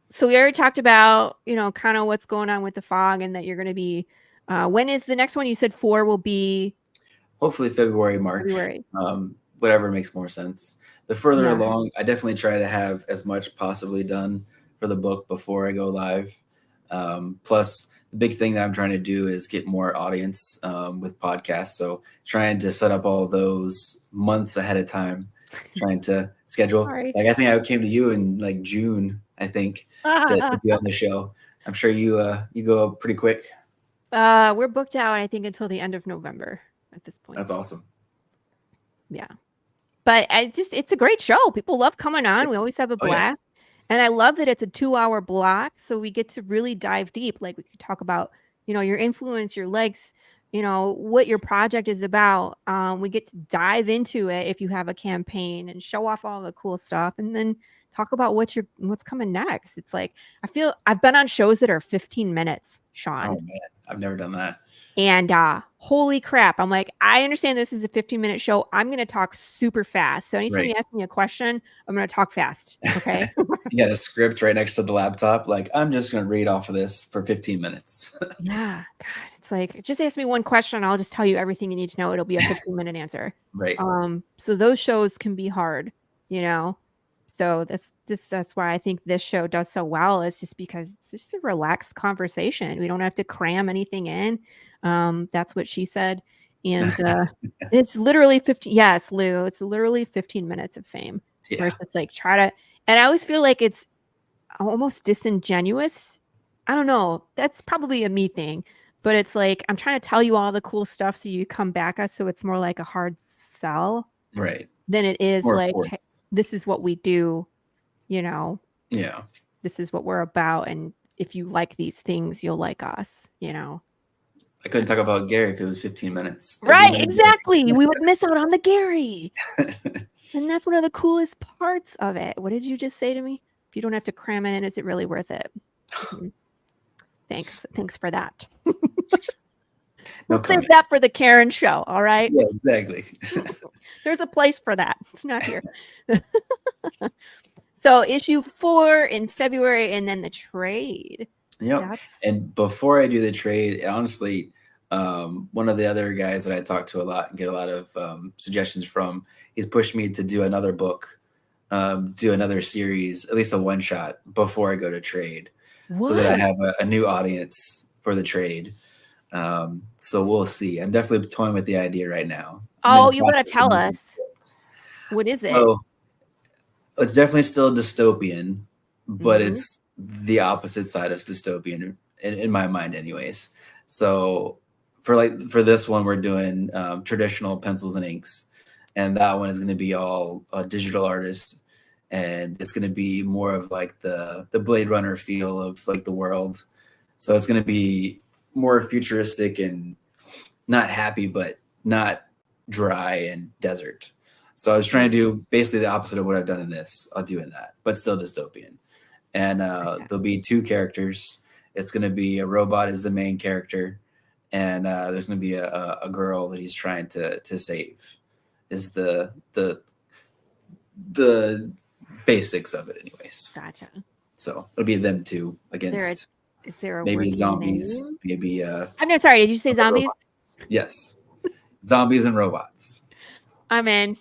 So we already talked about, kind of what's going on with the fog and that you're going to be, when is the next one? You said 4 will be hopefully February, March, whatever makes more sense. The further along, I definitely try to have as much possibly done for the book before I go live. Plus the big thing that I'm trying to do is get more audience, with podcasts. So trying to set up all those months ahead of time. Trying to schedule. Like I think I came to you in like June, I think, to be on the show. I'm sure you go pretty quick. We're booked out, I think, until the end of November at this point. That's awesome. Yeah. But it's a great show. People love coming on. We always have a blast. And I love that it's a 2-hour block. So we get to really dive deep. Like we could talk about, your influence, your likes, what your project is about. We get to dive into it if you have a campaign and show off all the cool stuff and then talk about what's coming next. It's like, I feel I've been on shows that are 15 minutes, Sean. Oh man, I've never done that. And holy crap. I'm like, I understand this is a 15-minute show. I'm going to talk super fast. So anytime you ask me a question, I'm going to talk fast. Okay. You got a script right next to the laptop. Like, I'm just going to read off of this for 15 minutes. Yeah. God, it's like, just ask me one question. I'll just tell you everything you need to know. It'll be a 15-minute answer. Right. So those shows can be hard, So that's why I think this show does so well. It's just because it's just a relaxed conversation. We don't have to cram anything in. That's what she said. And it's literally 15. Yes, Lou, it's literally 15 minutes of fame. Yeah. Where it's like and I always feel like it's almost disingenuous. I don't know. That's probably a me thing, but it's like, I'm trying to tell you all the cool stuff. So you come back us. So it's more like a hard sell. Right. Than it is more like, hey, this is what we do, Yeah. This is what we're about. And if you like these things, you'll like us, I couldn't talk about Gary if it was 15 minutes. Right, exactly. We would miss out on the Gary. And that's one of the coolest parts of it. What did you just say to me? If you don't have to cram it in, is it really worth it? Thanks for that. We'll save that for the Karen show, all right? Yeah, exactly. There's a place for that. It's not here. So issue 4 in February, and then the trade. Yeah. And before I do the trade, honestly, one of the other guys that I talk to a lot and get a lot of suggestions from, he's pushed me to do another book, do another series, at least a one shot before I go to trade. So that I have a new audience for the trade. So we'll see. I'm definitely toying with the idea right now. Oh, you gotta tell us. What is it? It's definitely still dystopian, but it's the opposite side of dystopian in my mind, anyways. So for this one, we're doing traditional pencils and inks, and that one is going to be all digital artists, and it's going to be more of like the Blade Runner feel of like the world. So it's going to be more futuristic and not happy, but not dry and desert. So I was trying to do basically the opposite of what I've done in this. I'll do in that, but still dystopian. And there'll be 2 characters. It's going to be a robot as the main character, and there's going to be a girl that he's trying to save. Is the basics of it, anyways. Gotcha. So it'll be them 2 against. Is there a maybe zombies? name? Maybe. I'm no sorry. Did you say zombies? Robots. Yes, zombies and robots. I'm in.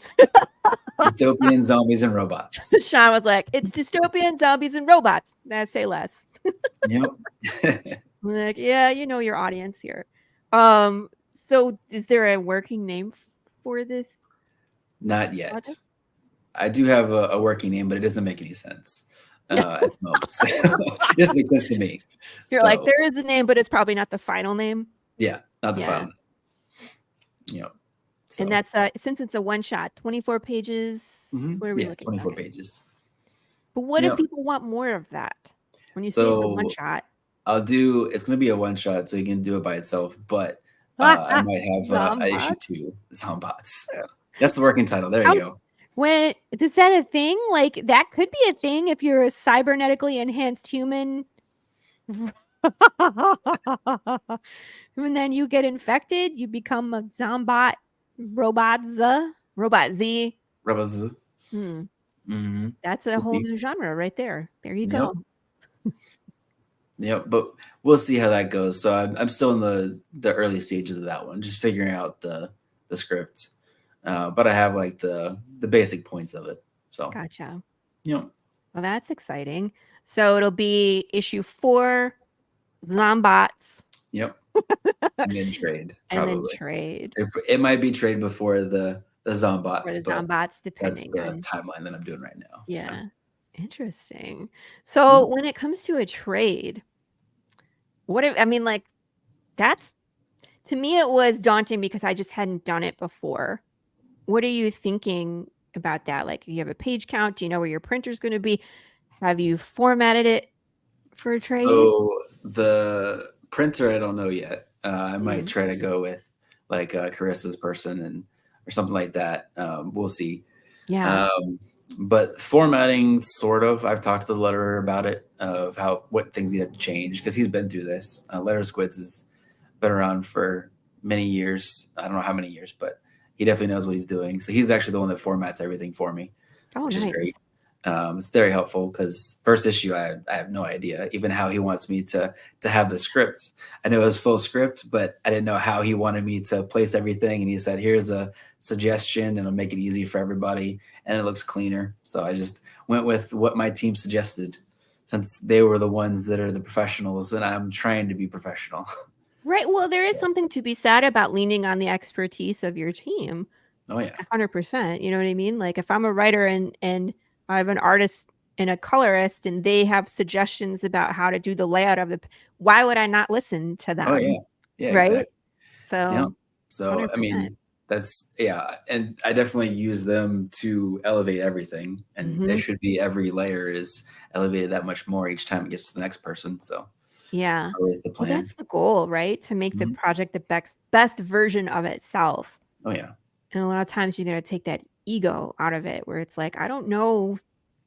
Dystopian zombies and robots. Sean was like, "It's dystopian zombies and robots." That say less. Yep. I'm like, yeah, you know your audience here. So is there a working name for this? Not yet. Project? I do have a working name, but it doesn't make any sense at the moment. It just makes sense to me. You're like, there is a name, but it's probably not the final name. Yeah, not the final name. Yep. So. And that's since it's a one shot, 24 pages. What are we looking 24 at? pages. But what if people want more of that? When you say it's a one shot, it's going to be a one shot, so you can do it by itself. But I might have an issue 2, Zombots. That's the working title. There you go. When is that a thing? Like that could be a thing if you're a cybernetically enhanced human. And then you get infected, you become a zombot. Robot Z. That's a whole new genre right there. There you go. Yep, but we'll see how that goes. So I'm still in the early stages of that one, just figuring out the script. But I have like the basic points of it. So gotcha. Yep. Well, that's exciting. So it'll be issue 4, Zombots. Yep. And then trade. And then trade. It might be trade before the Zombots. Or the Zombots, depending on the timeline that I'm doing right now. Yeah. Interesting. So when it comes to a trade, that's, to me, it was daunting because I just hadn't done it before. What are you thinking about that? Like, you have a page count? Do you know where your printer's going to be? Have you formatted it for a trade? So the printer, I don't know yet. I might try to go with like Carissa's person or something like that. We'll see. Yeah. But formatting, sort of. I've talked to the letterer about it, of what things we have to change, because he's been through this. Letter Squids has been around for many years. I don't know how many years, but he definitely knows what he's doing. So he's actually the one that formats everything for me, which is great. It's very helpful because first issue, I have no idea even how he wants me to have the script. I know it was full script, but I didn't know how he wanted me to place everything. And he said, here's a suggestion and it'll make it easy for everybody. And it looks cleaner. So I just went with what my team suggested, since they were the ones that are the professionals and I'm trying to be professional. Right. Well, there is something to be said about leaning on the expertise of your team. Oh, yeah. 100%. You know what I mean? Like if I'm a writer and I have an artist and a colorist and they have suggestions about how to do the layout of why would I not listen to them? Oh, yeah. Yeah. Right. Exactly. So, yeah. So 100%. I mean, that's, yeah. And I definitely use them to elevate everything. And they should be, every layer is elevated that much more each time it gets to the next person. So Yeah. Always the Well, plan. that's the goal, right? To make the Mhm. project the best version of itself. Oh yeah. And a lot of times you're going to take that ego out of it where it's like, I don't know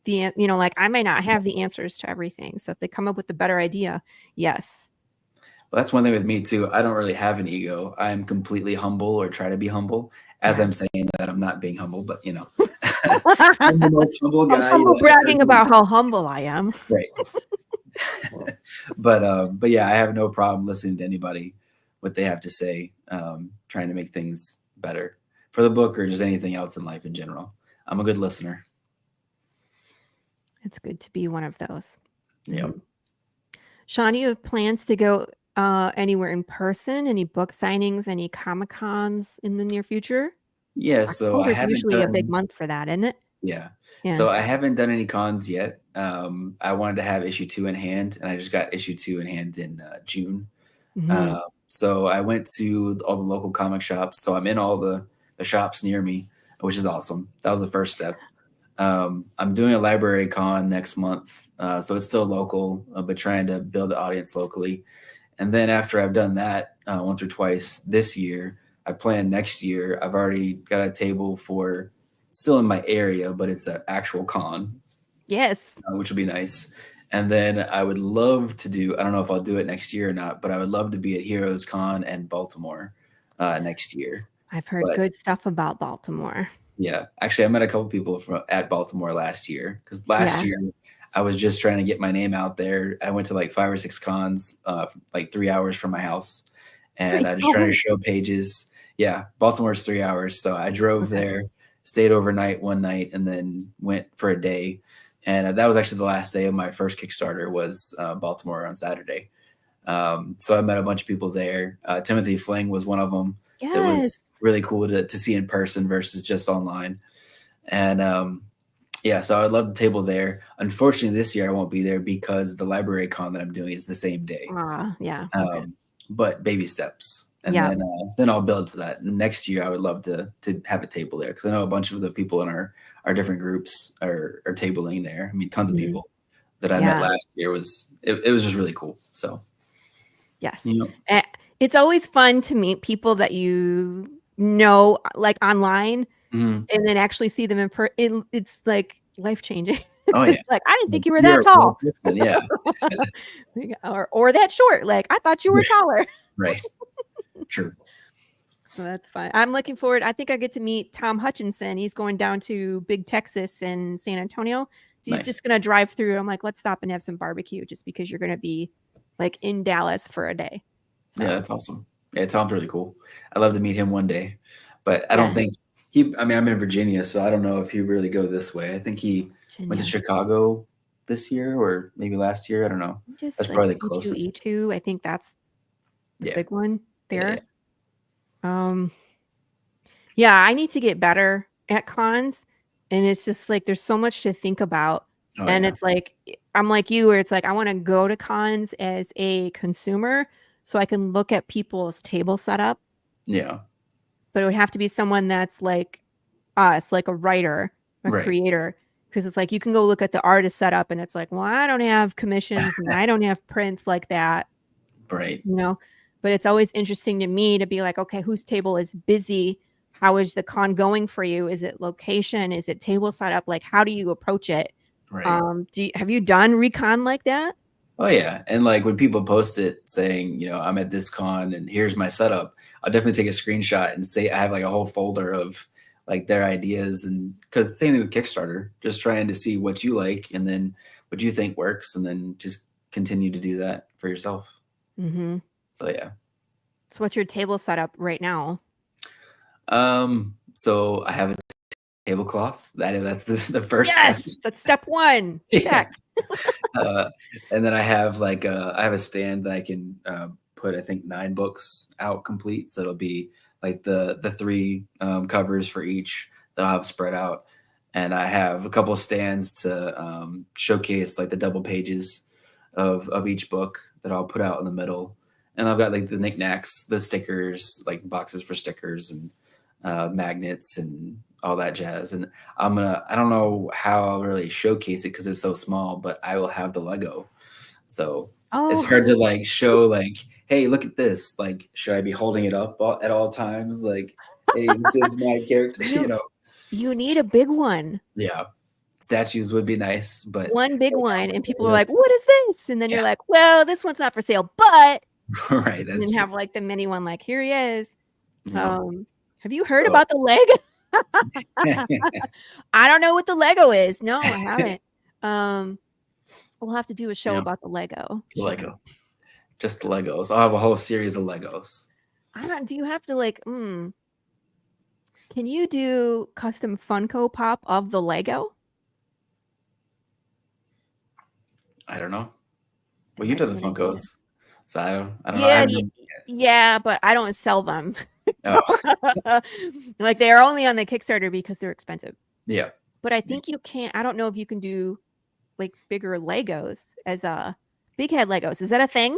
like I might not have the answers to everything. So if they come up with a better idea, yes. Well, that's one thing with me too. I don't really have an ego. I'm completely humble, or try to be humble. As Yeah. I'm saying that, I'm not being humble, but I'm the most humble I'm guy. humble bragging about how humble I am. Right. But yeah, I have no problem listening to anybody, what they have to say, trying to make things better for the book or just anything else in life in general. I'm a good listener. It's good to be one of those. Yeah. Mhm. Sean, you have plans to go anywhere in person? Any book signings? Any Comic-Cons in the near future? Yeah. So I October's haven't usually a big done. month for that, isn't it? Yeah. Yeah. So I haven't done any cons yet. I wanted to have issue 2 in hand, and I just got issue 2 in hand in June. Mhm. So I went to all the local comic shops. So I'm in all the shops near me, which is awesome. That was the first step. I'm doing a library con next month. So it's still local, but trying to build the audience locally. And then after I've done that once or twice this year, I plan next year. I've already got a table for still in my area, but it's an actual con, Yes. which will be nice. And then I would love to do, I don't know if I'll do it next year or not, but I would love to be at Heroes Con and Baltimore next year. I've heard But good stuff about Baltimore. yeah, actually, I met a couple people at Baltimore last year, because last year I was just trying to get my name out there. I went to like 5 or 6 cons, like 3 hours from my house, and I just trying to show pages. Yeah, Baltimore's 3 hours, so I drove there, stayed overnight one night, and then went for a day. And that was actually the last day of my first Kickstarter, was Baltimore on Saturday. So I met a bunch of people there. Timothy Fling was one of them. Yes. It was really cool to see in person versus just online. And yeah, so I would love the table there. Unfortunately, this year I won't be there because the library con that I'm doing is the same day. Yeah. But baby steps. And then I'll build to that. Next year I would love to have a table there, because I know a bunch of the people in our different groups are tabling there. I mean, tons of people that I met last year. It was just really cool. So yes. It's always fun to meet people that you know, like online, and then actually see them in person. It's like life-changing. Oh yeah. It's like, I didn't think you were that tall. Yeah. or that short. Like, I thought you were taller. Right. True. So that's fun. I'm looking forward. I think I get to meet Tom Hutchinson. He's going down to Big Texas in San Antonio. So he's just going to drive through. I'm like, let's stop and have some barbecue, just because you're going to be like in Dallas for a day. So. Yeah, that's awesome. Yeah, Tom's really cool. I'd love to meet him one day, but I don't think I'm in Virginia, so I don't know if he really go this way. I think he went to Chicago this year or maybe last year. I don't know. Just that's like probably the closest. E2. I think that's the big one there. Yeah, I need to get better at cons, and it's just like there's so much to think about. It's like I'm like you, where it's like I want to go to cons as a consumer so I can look at people's table setup. Yeah. But it would have to be someone that's like us, like a writer, a creator, because it's like you can go look at the artist setup and it's like, well, I don't have commissions and I don't have prints like that. Right. You know, but it's always interesting to me to be like, okay, whose table is busy? How is the con going for you? Is it location? Is it table setup? Like, how do you approach it? Right. Have you done recon like that? Oh yeah. And like when people post it saying, I'm at this con and here's my setup, I'll definitely take a screenshot and say I have like a whole folder of like their ideas, and because same thing with Kickstarter, just trying to see what you like and then what you think works, and then just continue to do that for yourself. Mm-hmm. So yeah. So what's your table setup right now? So I have a tablecloth. That's the first step. That's step one. Check. And then I have I have a stand that I can put, I think, 9 books out complete. So it'll be like the 3 covers for each that I'll have spread out. And I have a couple of stands to showcase like the double pages of each book that I'll put out in the middle. And I've got like the knickknacks, the stickers, like boxes for stickers and magnets and all that jazz. And I don't know how I'll really showcase it because it's so small, but I will have the Lego. So it's hard to like show like, hey, look at this. Like, should I be holding it up at all times? Like, hey, this is my character. You know. You need a big one. Yeah, statues would be nice, but one big one, and people are like, "What is this?" And then you're like, "Well, this one's not for sale, but." Right. That's and then true. have like the mini one, like, here he is. Yeah. Have you heard about the Lego? I don't know what the Lego is. No, I haven't. We'll have to do a show about the Lego. Just the Legos. I'll have a whole series of Legos. Do you have to like? Can you do custom Funko Pop of the Lego? I don't know. Well, you do the Funkos, so I don't know. Yeah, but I don't sell them. Oh. Like they're only on the Kickstarter because they're expensive. Yeah. But I think you can't. I don't know if you can do like bigger Legos as big head Legos. Is that a thing?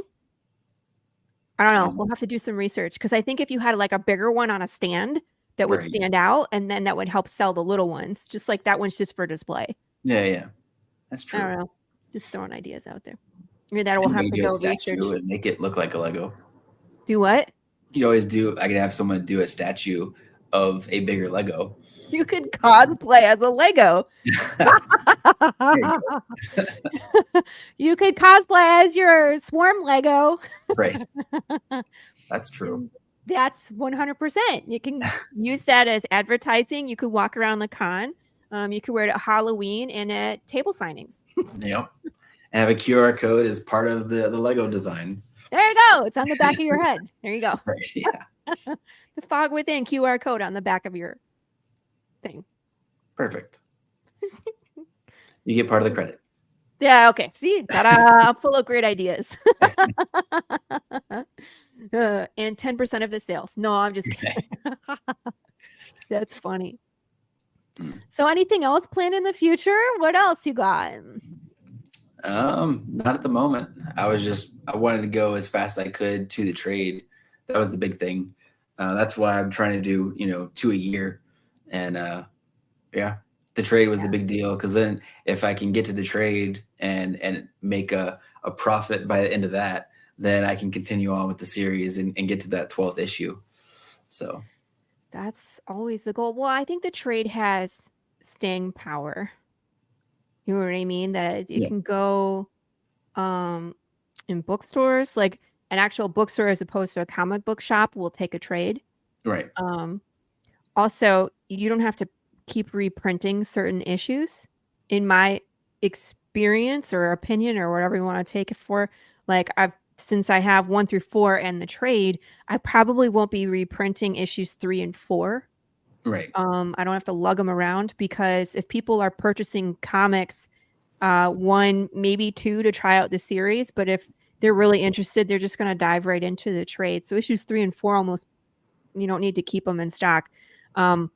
I don't know. We'll have to do some research because I think if you had like a bigger one on a stand that would stand out, and then that would help sell the little ones. Just like that one's just for display. Yeah, that's true. I don't know. Just throwing ideas out there. Maybe that will have to go research and make it look like a Lego. Do what? You always do. I could have someone do a statue of a bigger Lego. You could cosplay as a Lego. You could cosplay as your Swarm Lego. Right. That's true. That's 100%. You can use that as advertising. You could walk around the con. You could wear it at Halloween and at table signings. Yep. And have a QR code as part of the Lego design. There you go. It's on the back of your head. There you go. Right. Yeah. The Fog Within QR code on the back of your thing. Perfect. You get part of the credit. Yeah. Okay. See, I'm full of great ideas. And 10% of the sales. No, I'm just kidding. That's funny. So anything else planned in the future? What else you got? Not at the moment. I wanted to go as fast as I could to the trade. That was the big thing. That's why I'm trying to do, 2 a year. And the trade was the big deal. Cause then if I can get to the trade and make a profit by the end of that, then I can continue on with the series and get to that 12th issue. So that's always the goal. Well, I think the trade has staying power. You know what I mean? That it can go in bookstores, like an actual bookstore as opposed to a comic book shop will take a trade. Right. Also, you don't have to keep reprinting certain issues. In my experience or opinion or whatever you want to take it for, like since I have 1 through 4 and the trade, I probably won't be reprinting issues 3 and 4. Right. I don't have to lug them around because if people are purchasing comics, 1, maybe 2 to try out the series, but if they're really interested, they're just going to dive right into the trade. So issues 3 and 4 almost, you don't need to keep them in stock. The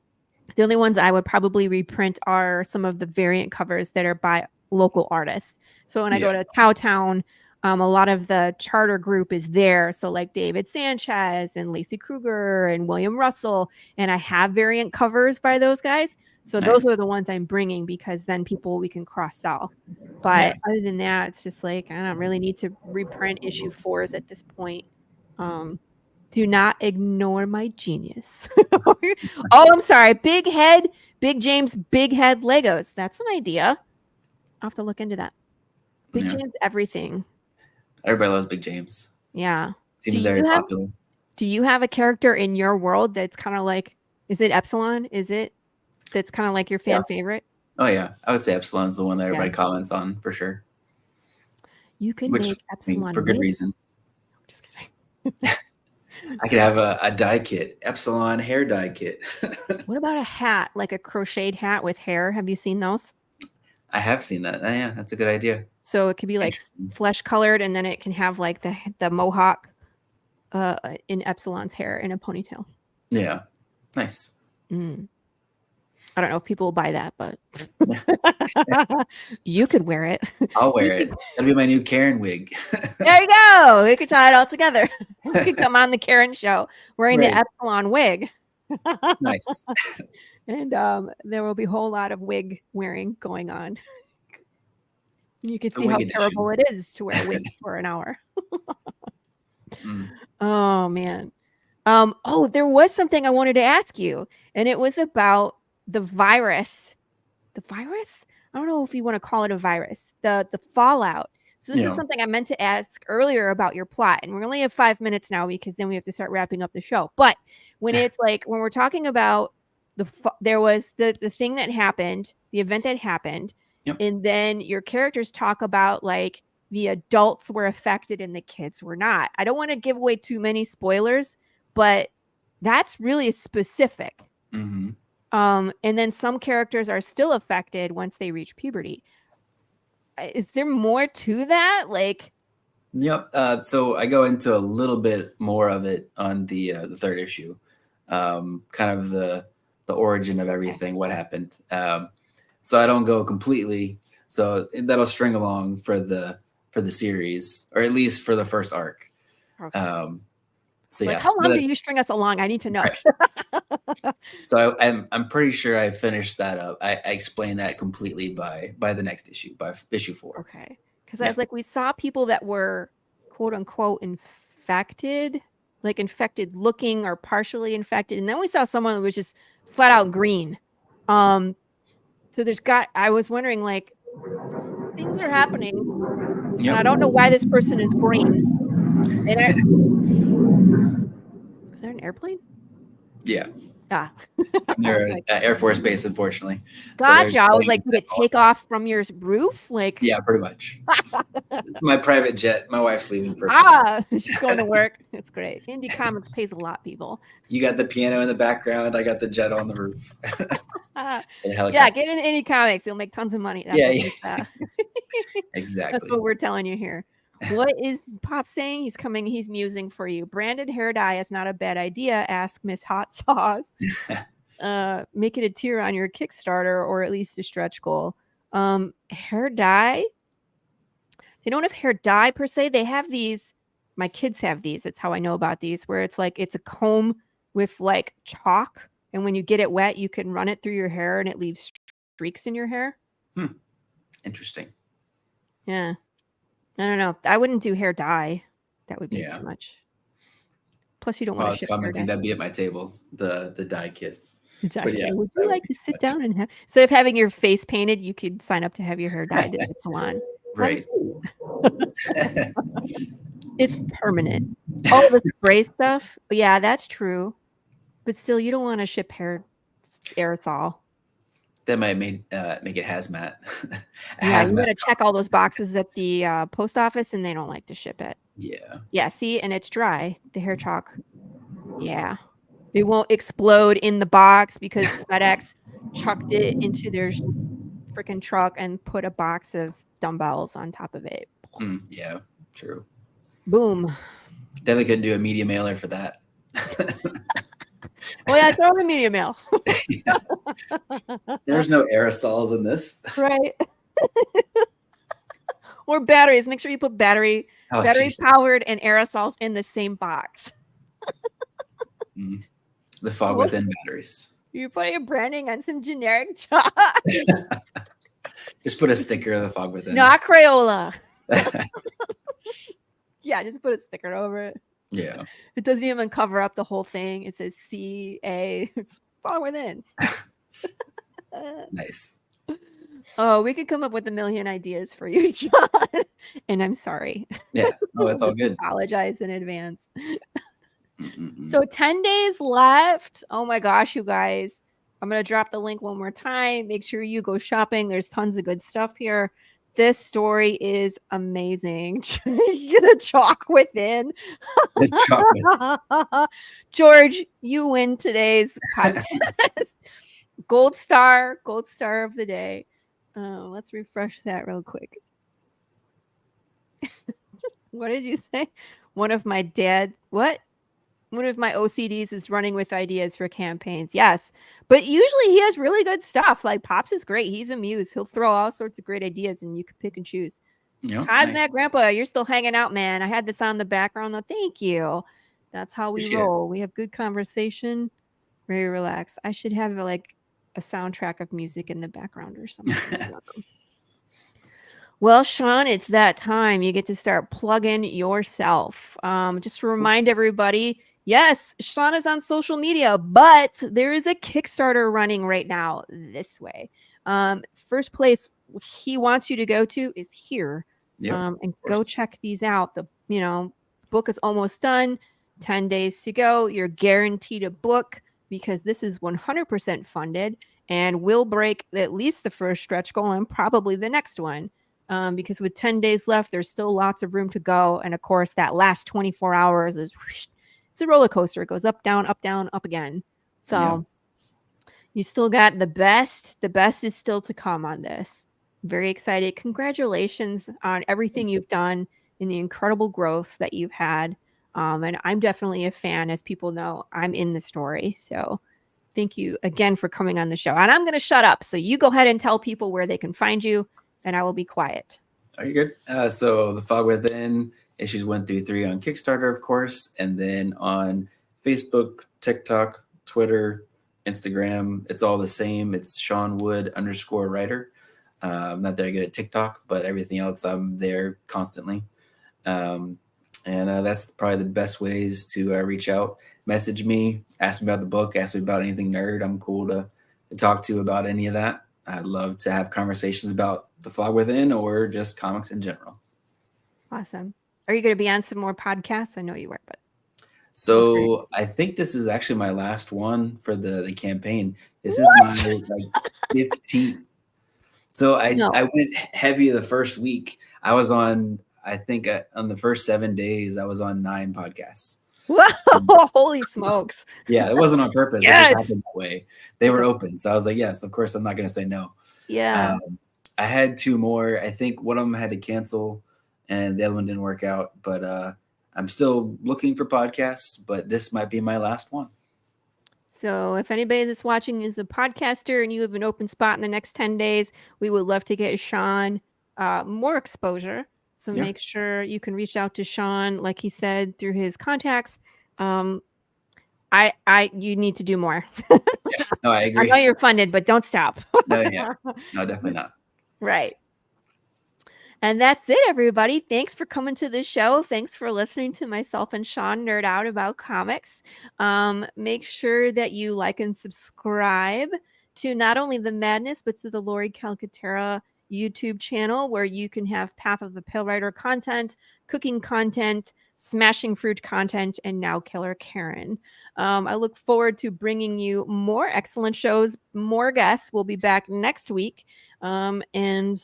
only ones I would probably reprint are some of the variant covers that are by local artists. So when I go to Cowtown, a lot of the charter group is there. So like David Sanchez and Lacey Kruger and William Russell. And I have variant covers by those guys. So those are the ones I'm bringing because then we can cross sell. But other than that, it's just like, I don't really need to reprint issue 4s at this point. Do not ignore my genius. Oh, I'm sorry. Big James, big head Legos. That's an idea. I'll have to look into that. Big James, everything. Everybody loves Big James. Yeah. Seems very popular. Do you have a character in your world that's kind of like, is it Epsilon? That's kind of like your fan favorite? Oh, yeah. I would say Epsilon's the one that everybody comments on for sure. You could make Epsilon for good reason. I'm just kidding. I could have a dye kit, Epsilon hair dye kit. What about a hat, like a crocheted hat with hair? Have you seen those? I have seen that. Oh, yeah, that's a good idea. So it could be like flesh colored, and then it can have like the mohawk in Epsilon's hair in a ponytail. Yeah, nice. I don't know if people will buy that, but you could wear it. I'll wear it. That'll be my new Karen wig. There you go. We could tie it all together. You could come on the Karen show wearing the Epsilon wig. Nice. And there will be a whole lot of wig wearing going on. You can The see how wig terrible it is to wear wigs for an hour. Mm. Oh man. Oh, there was something I wanted to ask you, and it was about the virus. The virus? I don't know if you want to call it a virus. The fallout. So this is Yeah. something I meant to ask earlier about your plot, and we only have 5 minutes now because then we have to start wrapping up the show. But when it's like when we're talking about there was the thing that happened, the event that happened, Yep. and then your characters talk about like the adults were affected and the kids were not. I don't want to give away too many spoilers, but that's really specific. Mhm. And then some characters are still affected once they reach puberty. Is there more to that? Like, Yep. So I go into a little bit more of it on the third issue, kind of the origin of everything, what happened. So I don't go completely. So that'll string along for the series, or at least for the first arc. okay. So Like, yeah. how long do you string us along? I need to know. Right. So I'm pretty sure I finished that up. I explained that completely by the next issue, by issue 4. Okay. Because I was like, we saw people that were quote unquote infected, like infected looking or partially infected. And then we saw someone that was just flat out green. So I was wondering, like, things are happening. Yep. And I don't know why this person is green. And is there an airplane? Yeah. Ah. They're at Air Force Base, unfortunately. Gotcha. I was like, did it take off from your roof? Like, Yeah, pretty much. It's my private jet. My wife's leaving for. She's going to work. It's great. Indie Comics pays a lot, people. You got the piano in the background. I got the jet on the roof. Yeah, get into Indie Comics. You'll make tons of money. That's Exactly. That's what we're telling you here. What is Pop saying? He's musing for you. Branded hair dye is not a bad idea. Ask Miss Hot Sauce. Make it a tier on your Kickstarter, or at least a stretch goal. Hair dye. They don't have hair dye per se. They have these. My kids have these. That's how I know about these, where it's like it's a comb with like chalk, and when you get it wet, you can run it through your hair, and it leaves streaks in your hair. Interesting. Yeah. I don't know. I wouldn't do hair dye. That would be too much. Plus, you don't want to ship hair dye. That'd be at my table. The dye kit. Exactly. But yeah, would you like to sit down and have, instead of having your face painted, you could sign up to have your hair dyed at the salon. Right. It's permanent. All the spray stuff. Yeah, that's true. But still, you don't want to ship hair aerosol. That might make it hazmat. Yeah, you got to check all those boxes at the post office, and they don't like to ship it. Yeah. Yeah, see, and it's dry. The hair chalk. Yeah. It won't explode in the box because FedEx chucked it into their freaking truck and put a box of dumbbells on top of it. Yeah, true. Boom. Definitely couldn't do a media mailer for that. Well, yeah, throw the media mail. There's no aerosols in this. Right. Or batteries. Make sure you put battery powered and aerosols in the same box. The fog within batteries. You're putting a branding on some generic chalk. Just put a sticker of the fog within. Not Crayola. Yeah, just put a sticker over it. Yeah. It doesn't even cover up the whole thing. It says CA. It's far within. Nice. Oh, we could come up with a million ideas for you, John. And I'm sorry. Yeah. Oh, it's all good. Apologize in advance. So 10 days left. Oh my gosh, you guys. I'm going to drop the link one more time. Make sure you go shopping. There's tons of good stuff here. This story is amazing. The chalk within. George, you win today's podcast. Gold star of the day. Let's refresh that real quick. What did you say? One of my OCDs is running with ideas for campaigns. Yes. But usually he has really good stuff. Like Pops is great. He's a muse. He'll throw all sorts of great ideas and you can pick and choose. Nice. Grandpa, you're still hanging out, man. I had this on the background though. Thank you. That's how we roll. We have good conversation. Very relaxed. I should have like a soundtrack of music in the background or something. Well, Sean, it's that time. You get to start plugging yourself. Just to remind everybody, yes, Sean is on social media, but there is a Kickstarter running right now this way. First place he wants you to go to is here. And go check these out. The book is almost done. 10 days to go. You're guaranteed a book because this is 100% funded and will break at least the first stretch goal and probably the next one. Because with 10 days left, there's still lots of room to go. And of course, that last 24 hours is it's a roller coaster. It goes up, down, up again. So you still got the best. The best is still to come on this. Very excited. Congratulations on everything you've done and the incredible growth that you've had. And I'm definitely a fan. As people know, I'm in the story. So thank you again for coming on the show. And I'm going to shut up. So you go ahead and tell people where they can find you, and I will be quiet. Are you good? So The Fog Within, issues 1 through 3 on Kickstarter, of course. And then on Facebook, TikTok, Twitter, Instagram, it's all the same. It's SeanWood_writer. I'm not very good at TikTok, but everything else, I'm there constantly. And that's probably the best ways to reach out. Message me, ask me about the book, ask me about anything nerd. I'm cool to talk to about any of that. I'd love to have conversations about The Fog Within or just comics in general. Awesome. Are you going to be on some more podcasts? I know you were, but. So I think this is actually my last one for the campaign. This is my 15th. So I went heavy the first week. I was on, I think on the first 7 days, I was on 9 podcasts. Whoa, holy smokes. Yeah, it wasn't on purpose. Yes. It just happened that way. They were open. So I was like, yes, of course, I'm not going to say no. Yeah. I had 2 more. I think one of them had to cancel and the other one didn't work out. But I'm still looking for podcasts, but this might be my last one. So if anybody that's watching is a podcaster and you have an open spot in the next 10 days, we would love to get Sean more exposure. So make sure you can reach out to Sean, like he said, through his contacts. You need to do more. No, I agree. I know you're funded, but don't stop. No, definitely not. Right. And that's it, everybody. Thanks for coming to the show. Thanks for listening to myself and Sean nerd out about comics. Make sure that you like and subscribe to not only The Madness, but to the Laurie Calcaterra YouTube channel, where you can have Path of the Pale Rider content, cooking content, smashing fruit content, and now Killer Karen. I look forward to bringing you more excellent shows, more guests. We'll be back next week. And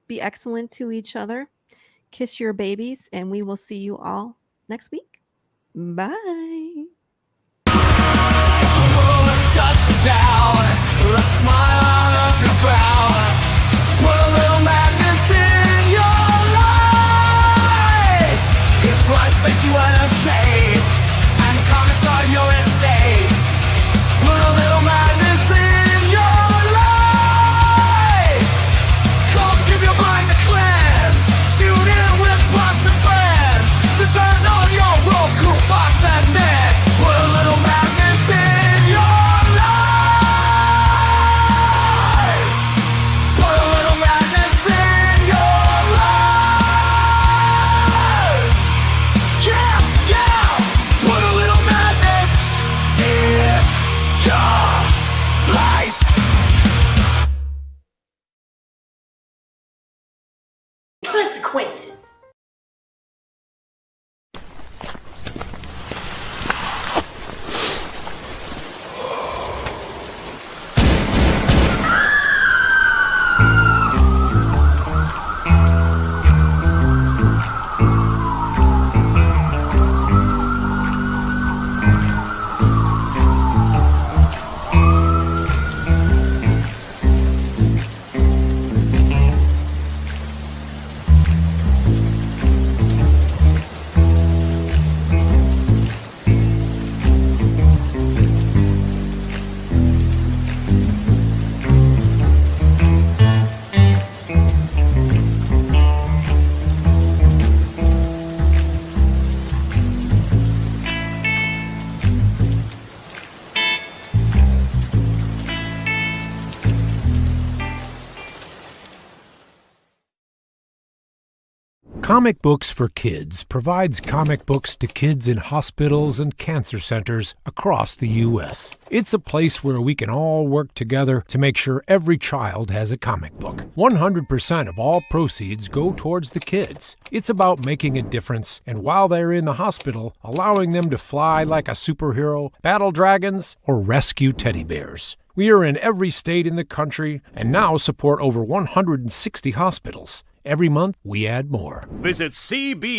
be excellent to each other. Kiss your babies, and we will see you all next week. Bye. Consequences. Comic Books for Kids provides comic books to kids in hospitals and cancer centers across the U.S. It's a place where we can all work together to make sure every child has a comic book. 100% of all proceeds go towards the kids. It's about making a difference, and while they're in the hospital, allowing them to fly like a superhero, battle dragons, or rescue teddy bears. We are in every state in the country and now support over 160 hospitals. Every month, we add more. Visit CB